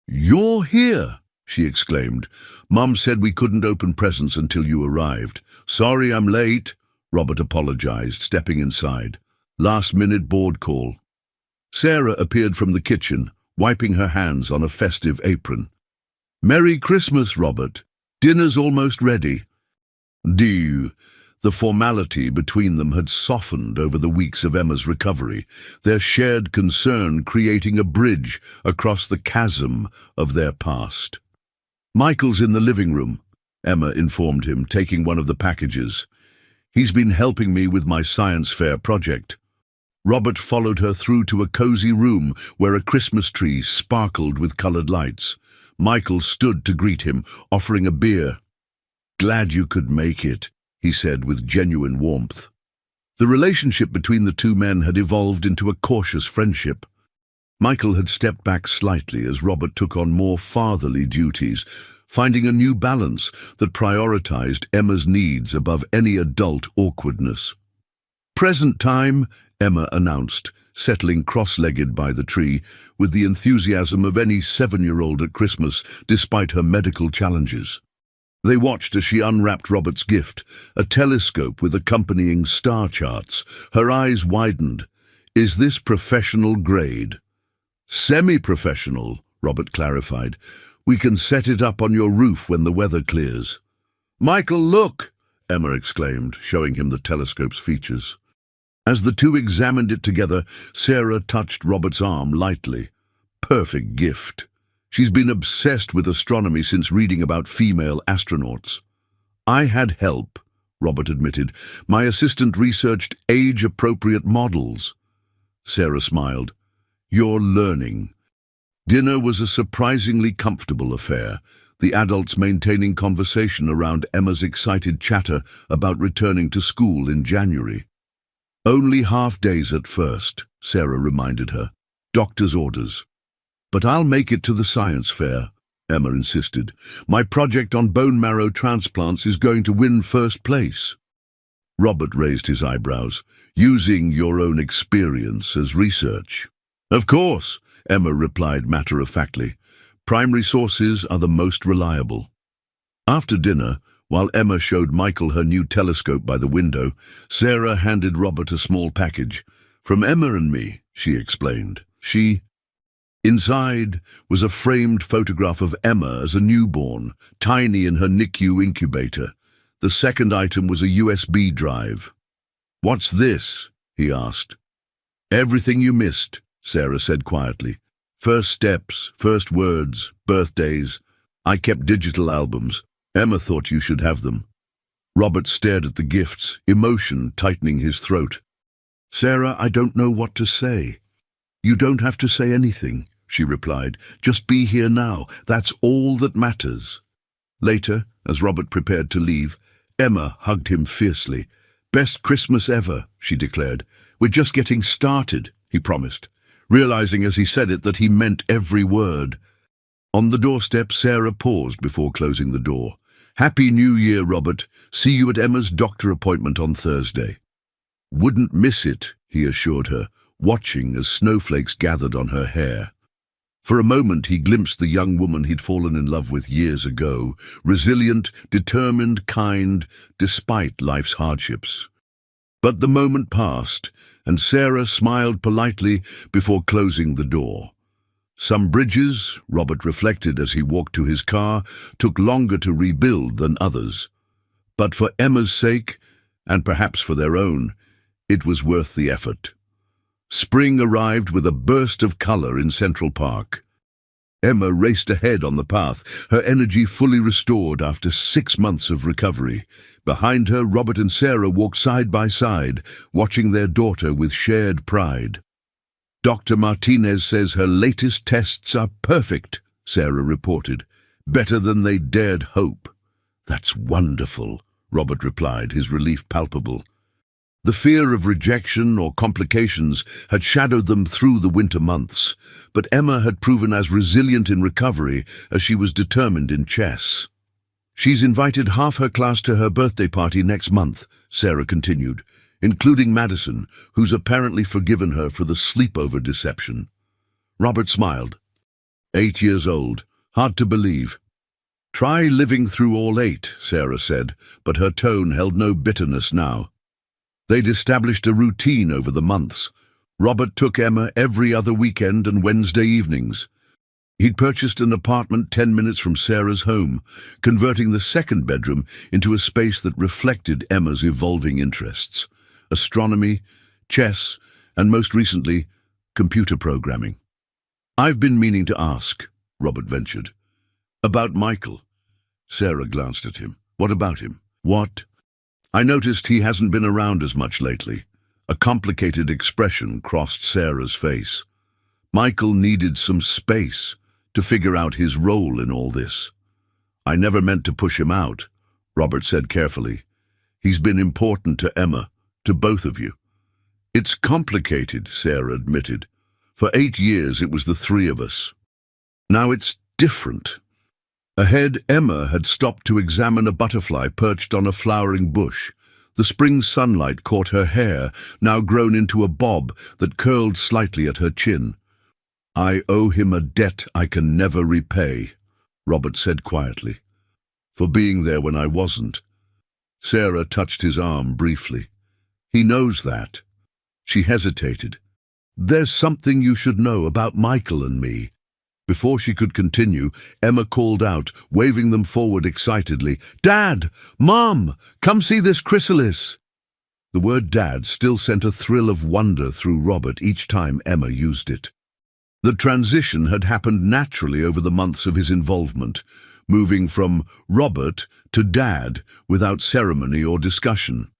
"You're here!" she exclaimed. "Mum said we couldn't open presents until you arrived. Sorry I'm late," Robert apologized, stepping inside. Last-minute board call. Sarah appeared from the kitchen, wiping her hands on a festive apron. "Merry Christmas, Robert. Dinner's almost ready." "Do." The formality between them had softened over the weeks of Emma's recovery, their shared concern creating a bridge across the chasm of their past. "Michael's in the living room," Emma informed him, taking one of the packages. "He's been helping me with my science fair project." Robert followed her through to a cozy room where a Christmas tree sparkled with colored lights. Michael stood to greet him, offering a beer. "Glad you could make it," he said with genuine warmth. The relationship between the two men had evolved into a cautious friendship. Michael had stepped back slightly as Robert took on more fatherly duties, finding a new balance that prioritized Emma's needs above any adult awkwardness. "Present time," Emma announced, settling cross-legged by the tree, with the enthusiasm of any 7-year-old at Christmas, despite her medical challenges. They watched as she unwrapped Robert's gift, a telescope with accompanying star charts. Her eyes widened. "Is this professional grade?" "Semi-professional," Robert clarified. We can set it up on your roof when the weather clears." "Michael, look!" Emma exclaimed, showing him the telescope's features. As the two examined it together, Sarah touched Robert's arm lightly. "Perfect gift. She's been obsessed with astronomy since reading about female astronauts." "I had help," Robert admitted. "My assistant researched age-appropriate models." Sarah smiled. "You're learning." Dinner was a surprisingly comfortable affair, the adults maintaining conversation around Emma's excited chatter about returning to school in January. "Only half days at first," Sarah reminded her. "Doctor's orders." "But I'll make it to the science fair," Emma insisted. "My project on bone marrow transplants is going to win first place." Robert raised his eyebrows. "Using your own experience as research?" "Of course," Emma replied matter-of-factly. "Primary sources are the most reliable." After dinner, while Emma showed Michael her new telescope by the window, Sarah handed Robert a small package. "From Emma and me," she explained. Inside was a framed photograph of Emma as a newborn, tiny in her NICU incubator. The second item was a USB drive. "What's this?" he asked. "Everything you missed," Sarah said quietly. "First steps, first words, birthdays. I kept digital albums. Emma thought you should have them." Robert stared at the gifts, emotion tightening his throat. "Sarah, I don't know what to say." "You don't have to say anything," she replied. "Just be here now. That's all that matters." Later, as Robert prepared to leave, Emma hugged him fiercely. "Best Christmas ever," she declared. "We're just getting started," he promised, realizing as he said it that he meant every word. On the doorstep, Sarah paused before closing the door. "Happy New Year, Robert. See you at Emma's doctor appointment on Thursday." "Wouldn't miss it," he assured her, watching as snowflakes gathered on her hair. For a moment he glimpsed the young woman he'd fallen in love with years ago, resilient, determined, kind, despite life's hardships. But the moment passed, and Sarah smiled politely before closing the door. Some bridges, Robert reflected as he walked to his car, took longer to rebuild than others. But for Emma's sake, and perhaps for their own, it was worth the effort. Spring arrived with a burst of color in Central Park. Emma raced ahead on the path, her energy fully restored after 6 months of recovery. Behind her, Robert and Sarah walked side by side, watching their daughter with shared pride. "Dr. Martinez says her latest tests are perfect," Sarah reported. "Better than they dared hope." "That's wonderful," Robert replied, his relief palpable. The fear of rejection or complications had shadowed them through the winter months, but Emma had proven as resilient in recovery as she was determined in chess. "She's invited half her class to her birthday party next month," Sarah continued, "including Madison, who's apparently forgiven her for the sleepover deception." Robert smiled. 8 years old. Hard to believe. "Try living through all 8, Sarah said, but her tone held no bitterness now. They'd established a routine over the months. Robert took Emma every other weekend and Wednesday evenings. He'd purchased an apartment 10 minutes from Sarah's home, converting the second bedroom into a space that reflected Emma's evolving interests: astronomy, chess, and most recently, computer programming. "I've been meaning to ask," Robert ventured. "About Michael." Sarah glanced at him. "What about him?" "What?" "I noticed he hasn't been around as much lately." A complicated expression crossed Sarah's face. Michael needed some space to figure out his role in all this. "I never meant to push him out," Robert said carefully. "He's been important to Emma, to both of you." "It's complicated," Sarah admitted. "For 8 years it was the 3 of us. Now it's different." Ahead, Emma had stopped to examine a butterfly perched on a flowering bush. The spring sunlight caught her hair, now grown into a bob that curled slightly at her chin. "I owe him a debt I can never repay," Robert said quietly. "For being there when I wasn't." Sarah touched his arm briefly. "He knows that." She hesitated. "There's something you should know about Michael and me." Before she could continue, Emma called out, waving them forward excitedly, "Dad! Mom! Come see this chrysalis!" The word Dad still sent a thrill of wonder through Robert each time Emma used it. The transition had happened naturally over the months of his involvement, moving from Robert to Dad without ceremony or discussion.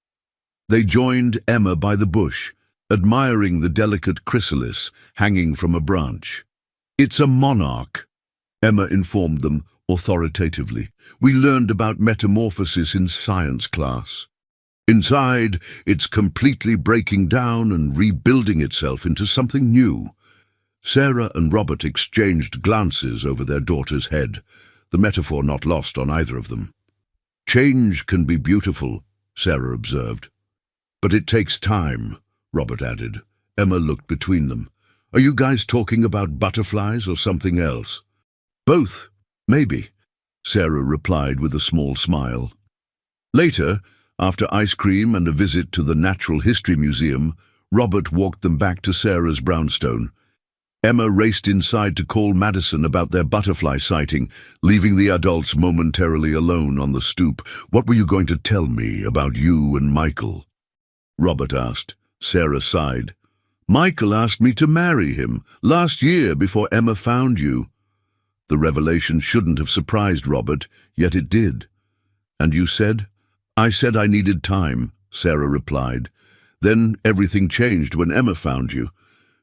They joined Emma by the bush, admiring the delicate chrysalis hanging from a branch. "It's a monarch," Emma informed them authoritatively. "We learned about metamorphosis in science class. Inside, it's completely breaking down and rebuilding itself into something new." Sarah and Robert exchanged glances over their daughter's head, the metaphor not lost on either of them. "Change can be beautiful," Sarah observed. "But it takes time," Robert added. Emma looked between them. "Are you guys talking about butterflies or something else?" "Both, maybe," Sarah replied with a small smile. Later, after ice cream and a visit to the Natural History Museum, Robert walked them back to Sarah's brownstone. Emma raced inside to call Madison about their butterfly sighting, leaving the adults momentarily alone on the stoop. "What were you going to tell me about you and Michael?" Robert asked. Sarah sighed. "Michael asked me to marry him last year before Emma found you." The revelation shouldn't have surprised Robert, yet it did. "And you said?" "I said I needed time," Sarah replied. "Then everything changed when Emma found you."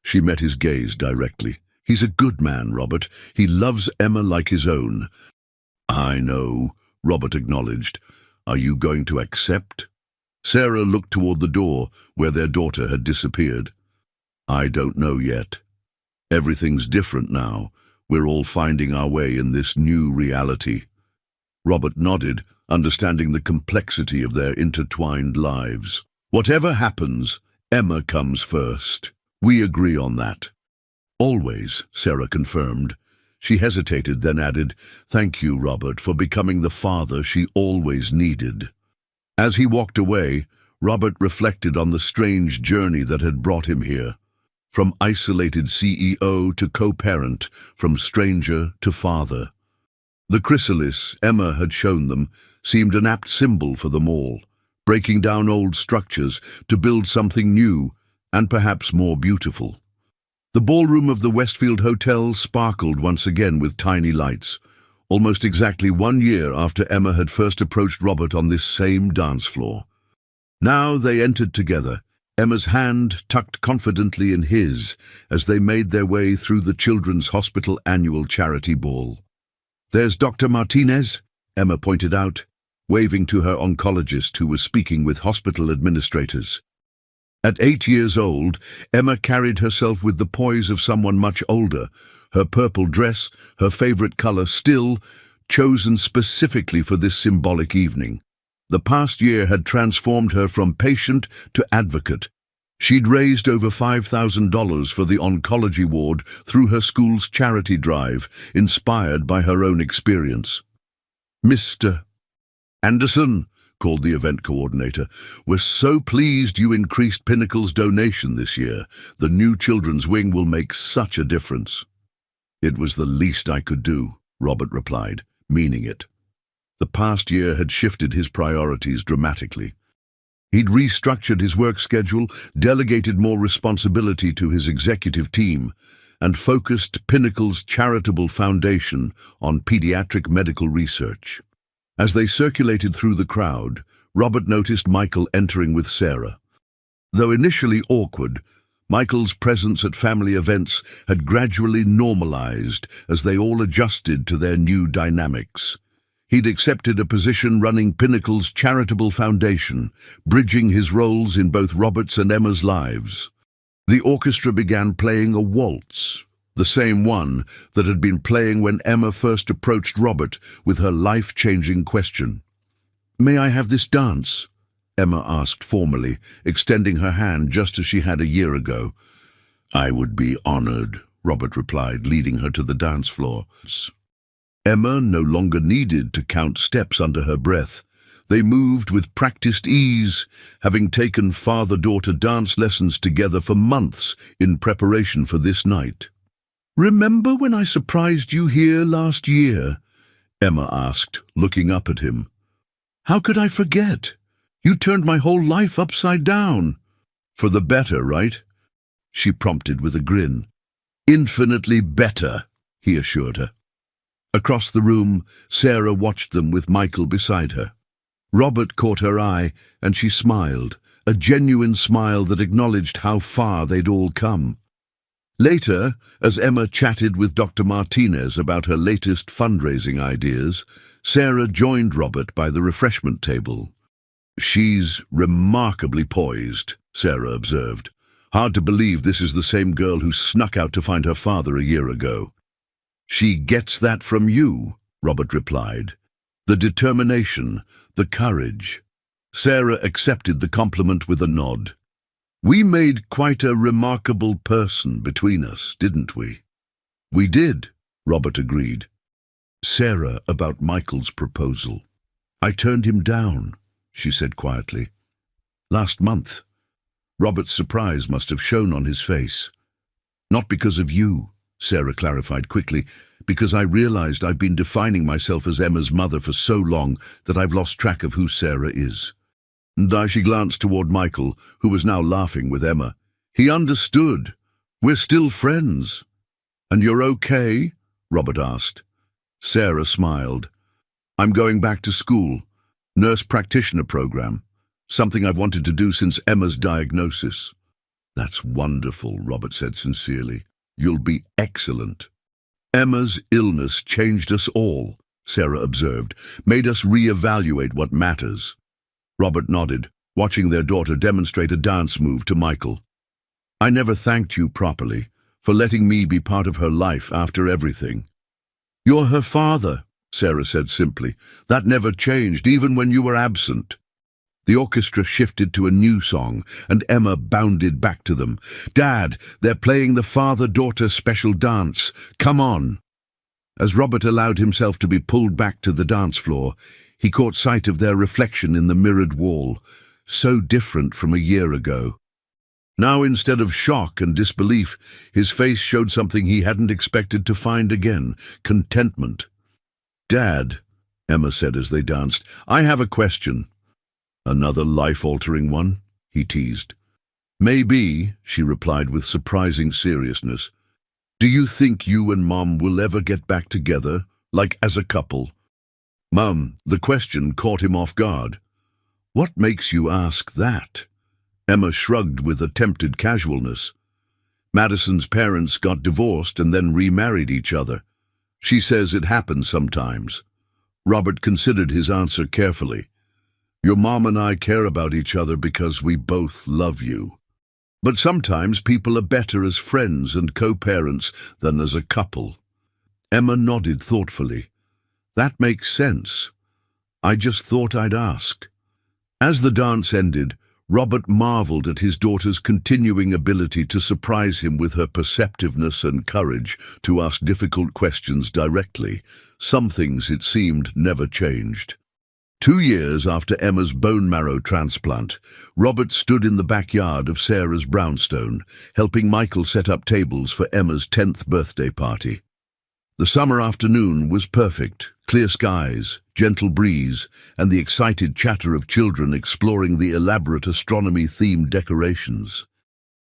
She met his gaze directly. "He's a good man, Robert. He loves Emma like his own." "I know," Robert acknowledged. "Are you going to accept?" Sarah looked toward the door, where their daughter had disappeared. "I don't know yet. Everything's different now. We're all finding our way in this new reality." Robert nodded, understanding the complexity of their intertwined lives. "Whatever happens, Emma comes first. We agree on that." "Always," Sarah confirmed. She hesitated, then added, "Thank you, Robert, for becoming the father she always needed." As he walked away, Robert reflected on the strange journey that had brought him here. From isolated CEO to co-parent, from stranger to father. The chrysalis Emma had shown them seemed an apt symbol for them all, breaking down old structures to build something new and perhaps more beautiful. The ballroom of the Westfield Hotel sparkled once again with tiny lights, almost exactly 1 year after Emma had first approached Robert on this same dance floor. Now they entered together, Emma's hand tucked confidently in his as they made their way through the Children's Hospital annual charity ball. "There's Dr. Martinez," Emma pointed out, waving to her oncologist who was speaking with hospital administrators. At 8 years old, Emma carried herself with the poise of someone much older, her purple dress, her favorite color still, chosen specifically for this symbolic evening. The past year had transformed her from patient to advocate. She'd raised over $5,000 for the oncology ward through her school's charity drive, inspired by her own experience. "Mr. Anderson," called the event coordinator, "we're so pleased you increased Pinnacle's donation this year. The new children's wing will make such a difference." "It was the least I could do," Robert replied, meaning it. The past year had shifted his priorities dramatically. He'd restructured his work schedule, delegated more responsibility to his executive team, and focused Pinnacle's charitable foundation on pediatric medical research. As they circulated through the crowd, Robert noticed Michael entering with Sarah. Though initially awkward, Michael's presence at family events had gradually normalized as they all adjusted to their new dynamics. He'd accepted a position running Pinnacle's charitable foundation, bridging his roles in both Robert's and Emma's lives. The orchestra began playing a waltz, the same one that had been playing when Emma first approached Robert with her life-changing question. "May I have this dance?" Emma asked formally, extending her hand just as she had a year ago. "I would be honored," Robert replied, leading her to the dance floor. Emma no longer needed to count steps under her breath. They moved with practiced ease, having taken father-daughter dance lessons together for months in preparation for this night. "Remember when I surprised you here last year?" Emma asked, looking up at him. "How could I forget? You turned my whole life upside down." "For the better, right?" she prompted with a grin. "Infinitely better," he assured her. Across the room, Sarah watched them with Michael beside her. Robert caught her eye, and she smiled, a genuine smile that acknowledged how far they'd all come. Later, as Emma chatted with Dr. Martinez about her latest fundraising ideas, Sarah joined Robert by the refreshment table. "She's remarkably poised," Sarah observed. "Hard to believe this is the same girl who snuck out to find her father a year ago." "She gets that from you," Robert replied. "The determination, the courage." Sarah accepted the compliment with a nod. "We made quite a remarkable person between us, didn't we?" "We did," Robert agreed. Sarah about Michael's proposal. "I turned him down," she said quietly. "Last month." Robert's surprise must have shown on his face. "Not because of you," Sarah clarified quickly, "because I realized I've been defining myself as Emma's mother for so long that I've lost track of who Sarah is." And she glanced toward Michael, who was now laughing with Emma. "He understood. We're still friends." "And you're okay?" Robert asked. Sarah smiled. "I'm going back to school. Nurse practitioner program. Something I've wanted to do since Emma's diagnosis." "That's wonderful," Robert said sincerely. "You'll be excellent." "Emma's illness changed us all," Sarah observed, "made us re-evaluate what matters." Robert nodded, watching their daughter demonstrate a dance move to Michael. "I never thanked you properly for letting me be part of her life after everything." "You're her father," Sarah said simply. "That never changed, even when you were absent." The orchestra shifted to a new song, and Emma bounded back to them. "Dad, they're playing the father-daughter special dance. Come on." As Robert allowed himself to be pulled back to the dance floor, he caught sight of their reflection in the mirrored wall, so different from a year ago. Now, instead of shock and disbelief, his face showed something he hadn't expected to find again: contentment. "Dad," Emma said as they danced, "I have a question." "Another life-altering one?" he teased. "Maybe," she replied with surprising seriousness. "Do you think you and Mom will ever get back together, like as a couple?" "Mum," the question caught him off guard. "What makes you ask that?" Emma shrugged with attempted casualness. "Madison's parents got divorced and then remarried each other. She says it happens sometimes." Robert considered his answer carefully. "Your mom and I care about each other because we both love you. But sometimes people are better as friends and co-parents than as a couple." Emma nodded thoughtfully. "That makes sense. I just thought I'd ask." As the dance ended, Robert marveled at his daughter's continuing ability to surprise him with her perceptiveness and courage to ask difficult questions directly. Some things, it seemed, never changed. 2 years after Emma's bone marrow transplant, Robert stood in the backyard of Sarah's brownstone, helping Michael set up tables for Emma's 10th birthday party. The summer afternoon was perfect: clear skies, gentle breeze, and the excited chatter of children exploring the elaborate astronomy-themed decorations.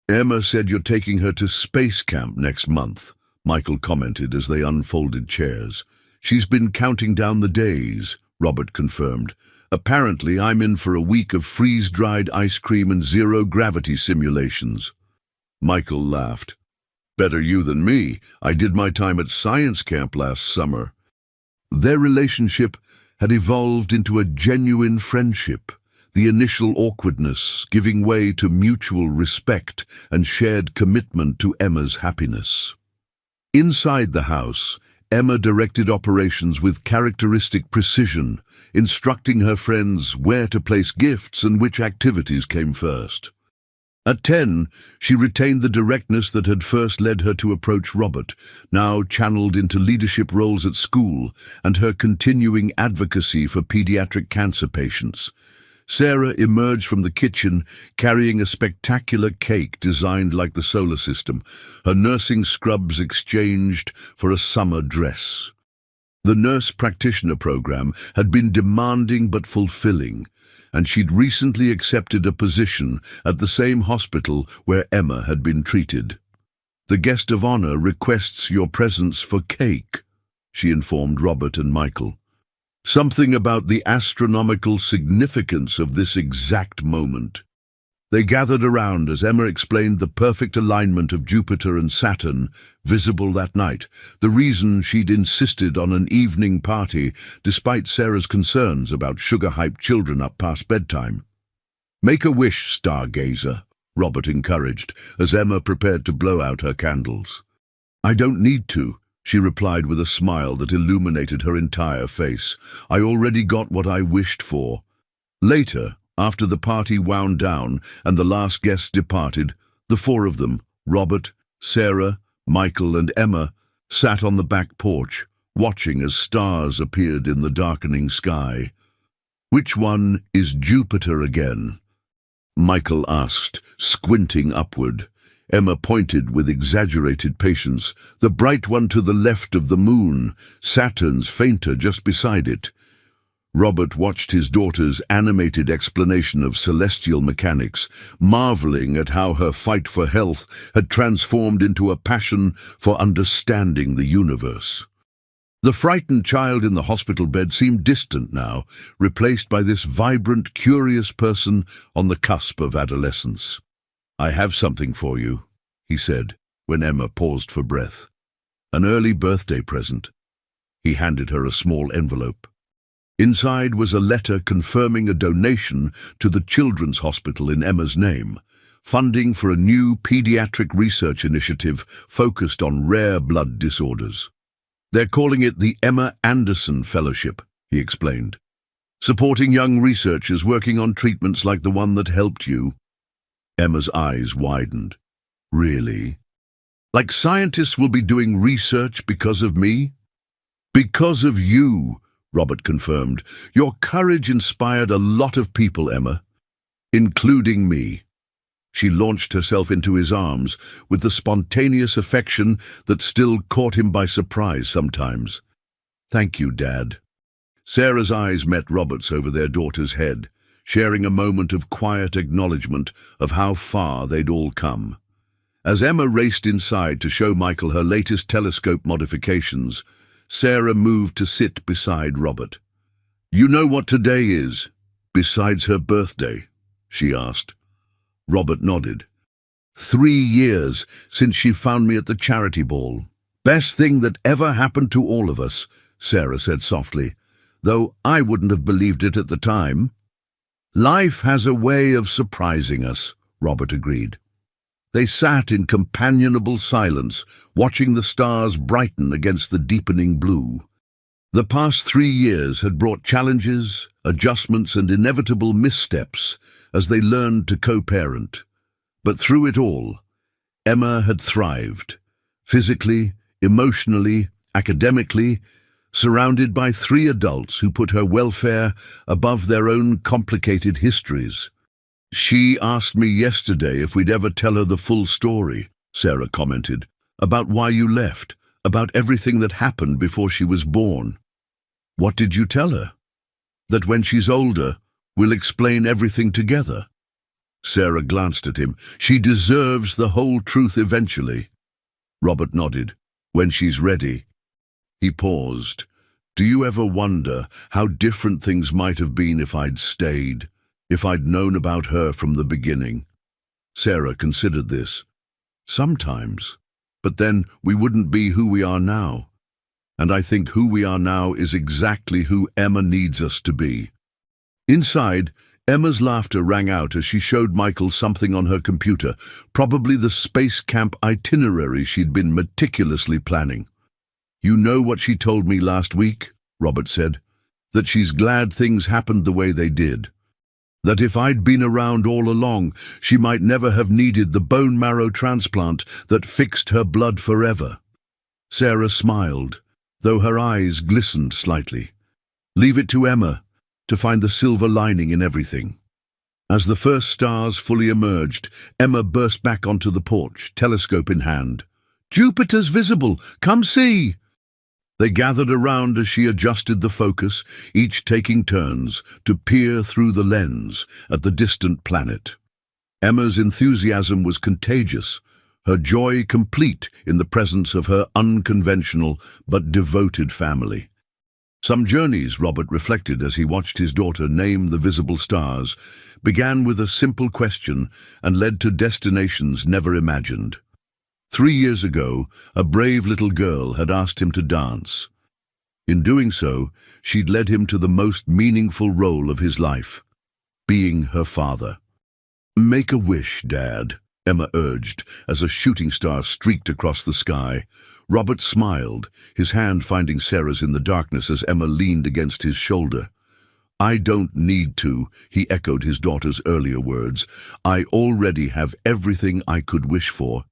"Emma said you're taking her to space camp next month," Michael commented as they unfolded chairs. "She's been counting down the days," Robert confirmed. "Apparently I'm in for a week of freeze-dried ice cream and zero-gravity simulations." Michael laughed. "Better you than me. I did my time at science camp last summer." Their relationship had evolved into a genuine friendship, the initial awkwardness giving way to mutual respect and shared commitment to Emma's happiness. Inside the house, Emma directed operations with characteristic precision, instructing her friends where to place gifts and which activities came first. At 10, she retained the directness that had first led her to approach Robert, now channeled into leadership roles at school and her continuing advocacy for pediatric cancer patients. Sarah emerged from the kitchen carrying a spectacular cake designed like the solar system, her nursing scrubs exchanged for a summer dress. The nurse practitioner program had been demanding but fulfilling, and she'd recently accepted a position at the same hospital where Emma had been treated. "The guest of honor requests your presence for cake," she informed Robert and Michael. "Something about the astronomical significance of this exact moment." They gathered around as Emma explained the perfect alignment of Jupiter and Saturn, visible that night, the reason she'd insisted on an evening party despite Sarah's concerns about sugar-hyped children up past bedtime. "Make a wish, stargazer," Robert encouraged, as Emma prepared to blow out her candles. "I don't need to," she replied with a smile that illuminated her entire face. "I already got what I wished for." Later, after the party wound down and the last guests departed, the four of them, Robert, Sarah, Michael and Emma, sat on the back porch, watching as stars appeared in the darkening sky. "Which one is Jupiter again?" Michael asked, squinting upward. Emma pointed with exaggerated patience. "The bright one to the left of the moon, Saturn's fainter just beside it." Robert watched his daughter's animated explanation of celestial mechanics, marveling at how her fight for health had transformed into a passion for understanding the universe. The frightened child in the hospital bed seemed distant now, replaced by this vibrant, curious person on the cusp of adolescence. "I have something for you," he said, when Emma paused for breath. "An early birthday present." He handed her a small envelope. Inside was a letter confirming a donation to the Children's Hospital in Emma's name, funding for a new pediatric research initiative focused on rare blood disorders. "They're calling it the Emma Anderson Fellowship," he explained. "Supporting young researchers working on treatments like the one that helped you." Emma's eyes widened. "Really? Like scientists will be doing research because of me?" "Because of you," Robert confirmed. "Your courage inspired a lot of people, Emma, including me." She launched herself into his arms with the spontaneous affection that still caught him by surprise sometimes. "Thank you, Dad." Sarah's eyes met Robert's over their daughter's head, sharing a moment of quiet acknowledgement of how far they'd all come. As Emma raced inside to show Michael her latest telescope modifications, Sarah moved to sit beside Robert. "You know what today is, besides her birthday?" she asked. Robert nodded. 3 years since she found me at the charity ball. "Best thing that ever happened to all of us," Sarah said softly, "though I wouldn't have believed it at the time." "Life has a way of surprising us," Robert agreed. They sat in companionable silence, watching the stars brighten against the deepening blue. The past 3 years had brought challenges, adjustments, and inevitable missteps as they learned to co-parent. But through it all, Emma had thrived, physically, emotionally, academically, surrounded by 3 adults who put her welfare above their own complicated histories. "She asked me yesterday if we'd ever tell her the full story," Sarah commented, "about why you left, about everything that happened before she was born." "What did you tell her?" "That when she's older, we'll explain everything together." Sarah glanced at him. "She deserves the whole truth eventually." Robert nodded. "When she's ready." He paused. "Do you ever wonder how different things might have been if I'd stayed? If I'd known about her from the beginning?" Sarah considered this. "Sometimes. But then we wouldn't be who we are now. And I think who we are now is exactly who Emma needs us to be." Inside, Emma's laughter rang out as she showed Michael something on her computer, probably the space camp itinerary she'd been meticulously planning. "You know what she told me last week?" Robert said. "That she's glad things happened the way they did. That if I'd been around all along, she might never have needed the bone marrow transplant that fixed her blood forever." Sarah smiled, though her eyes glistened slightly. "Leave it to Emma. to find the silver lining in everything. As the first stars fully emerged, Emma burst back onto the porch, telescope in hand. "Jupiter's visible! Come see!" They gathered around as she adjusted the focus, each taking turns to peer through the lens at the distant planet. Emma's enthusiasm was contagious, her joy complete in the presence of her unconventional but devoted family. Some journeys, Robert reflected as he watched his daughter name the visible stars, began with a simple question and led to destinations never imagined. 3 years ago, a brave little girl had asked him to dance. In doing so, she'd led him to the most meaningful role of his life, being her father. "Make a wish, Dad," Emma urged as a shooting star streaked across the sky. Robert smiled, his hand finding Sarah's in the darkness as Emma leaned against his shoulder. "I don't need to," he echoed his daughter's earlier words. "I already have everything I could wish for."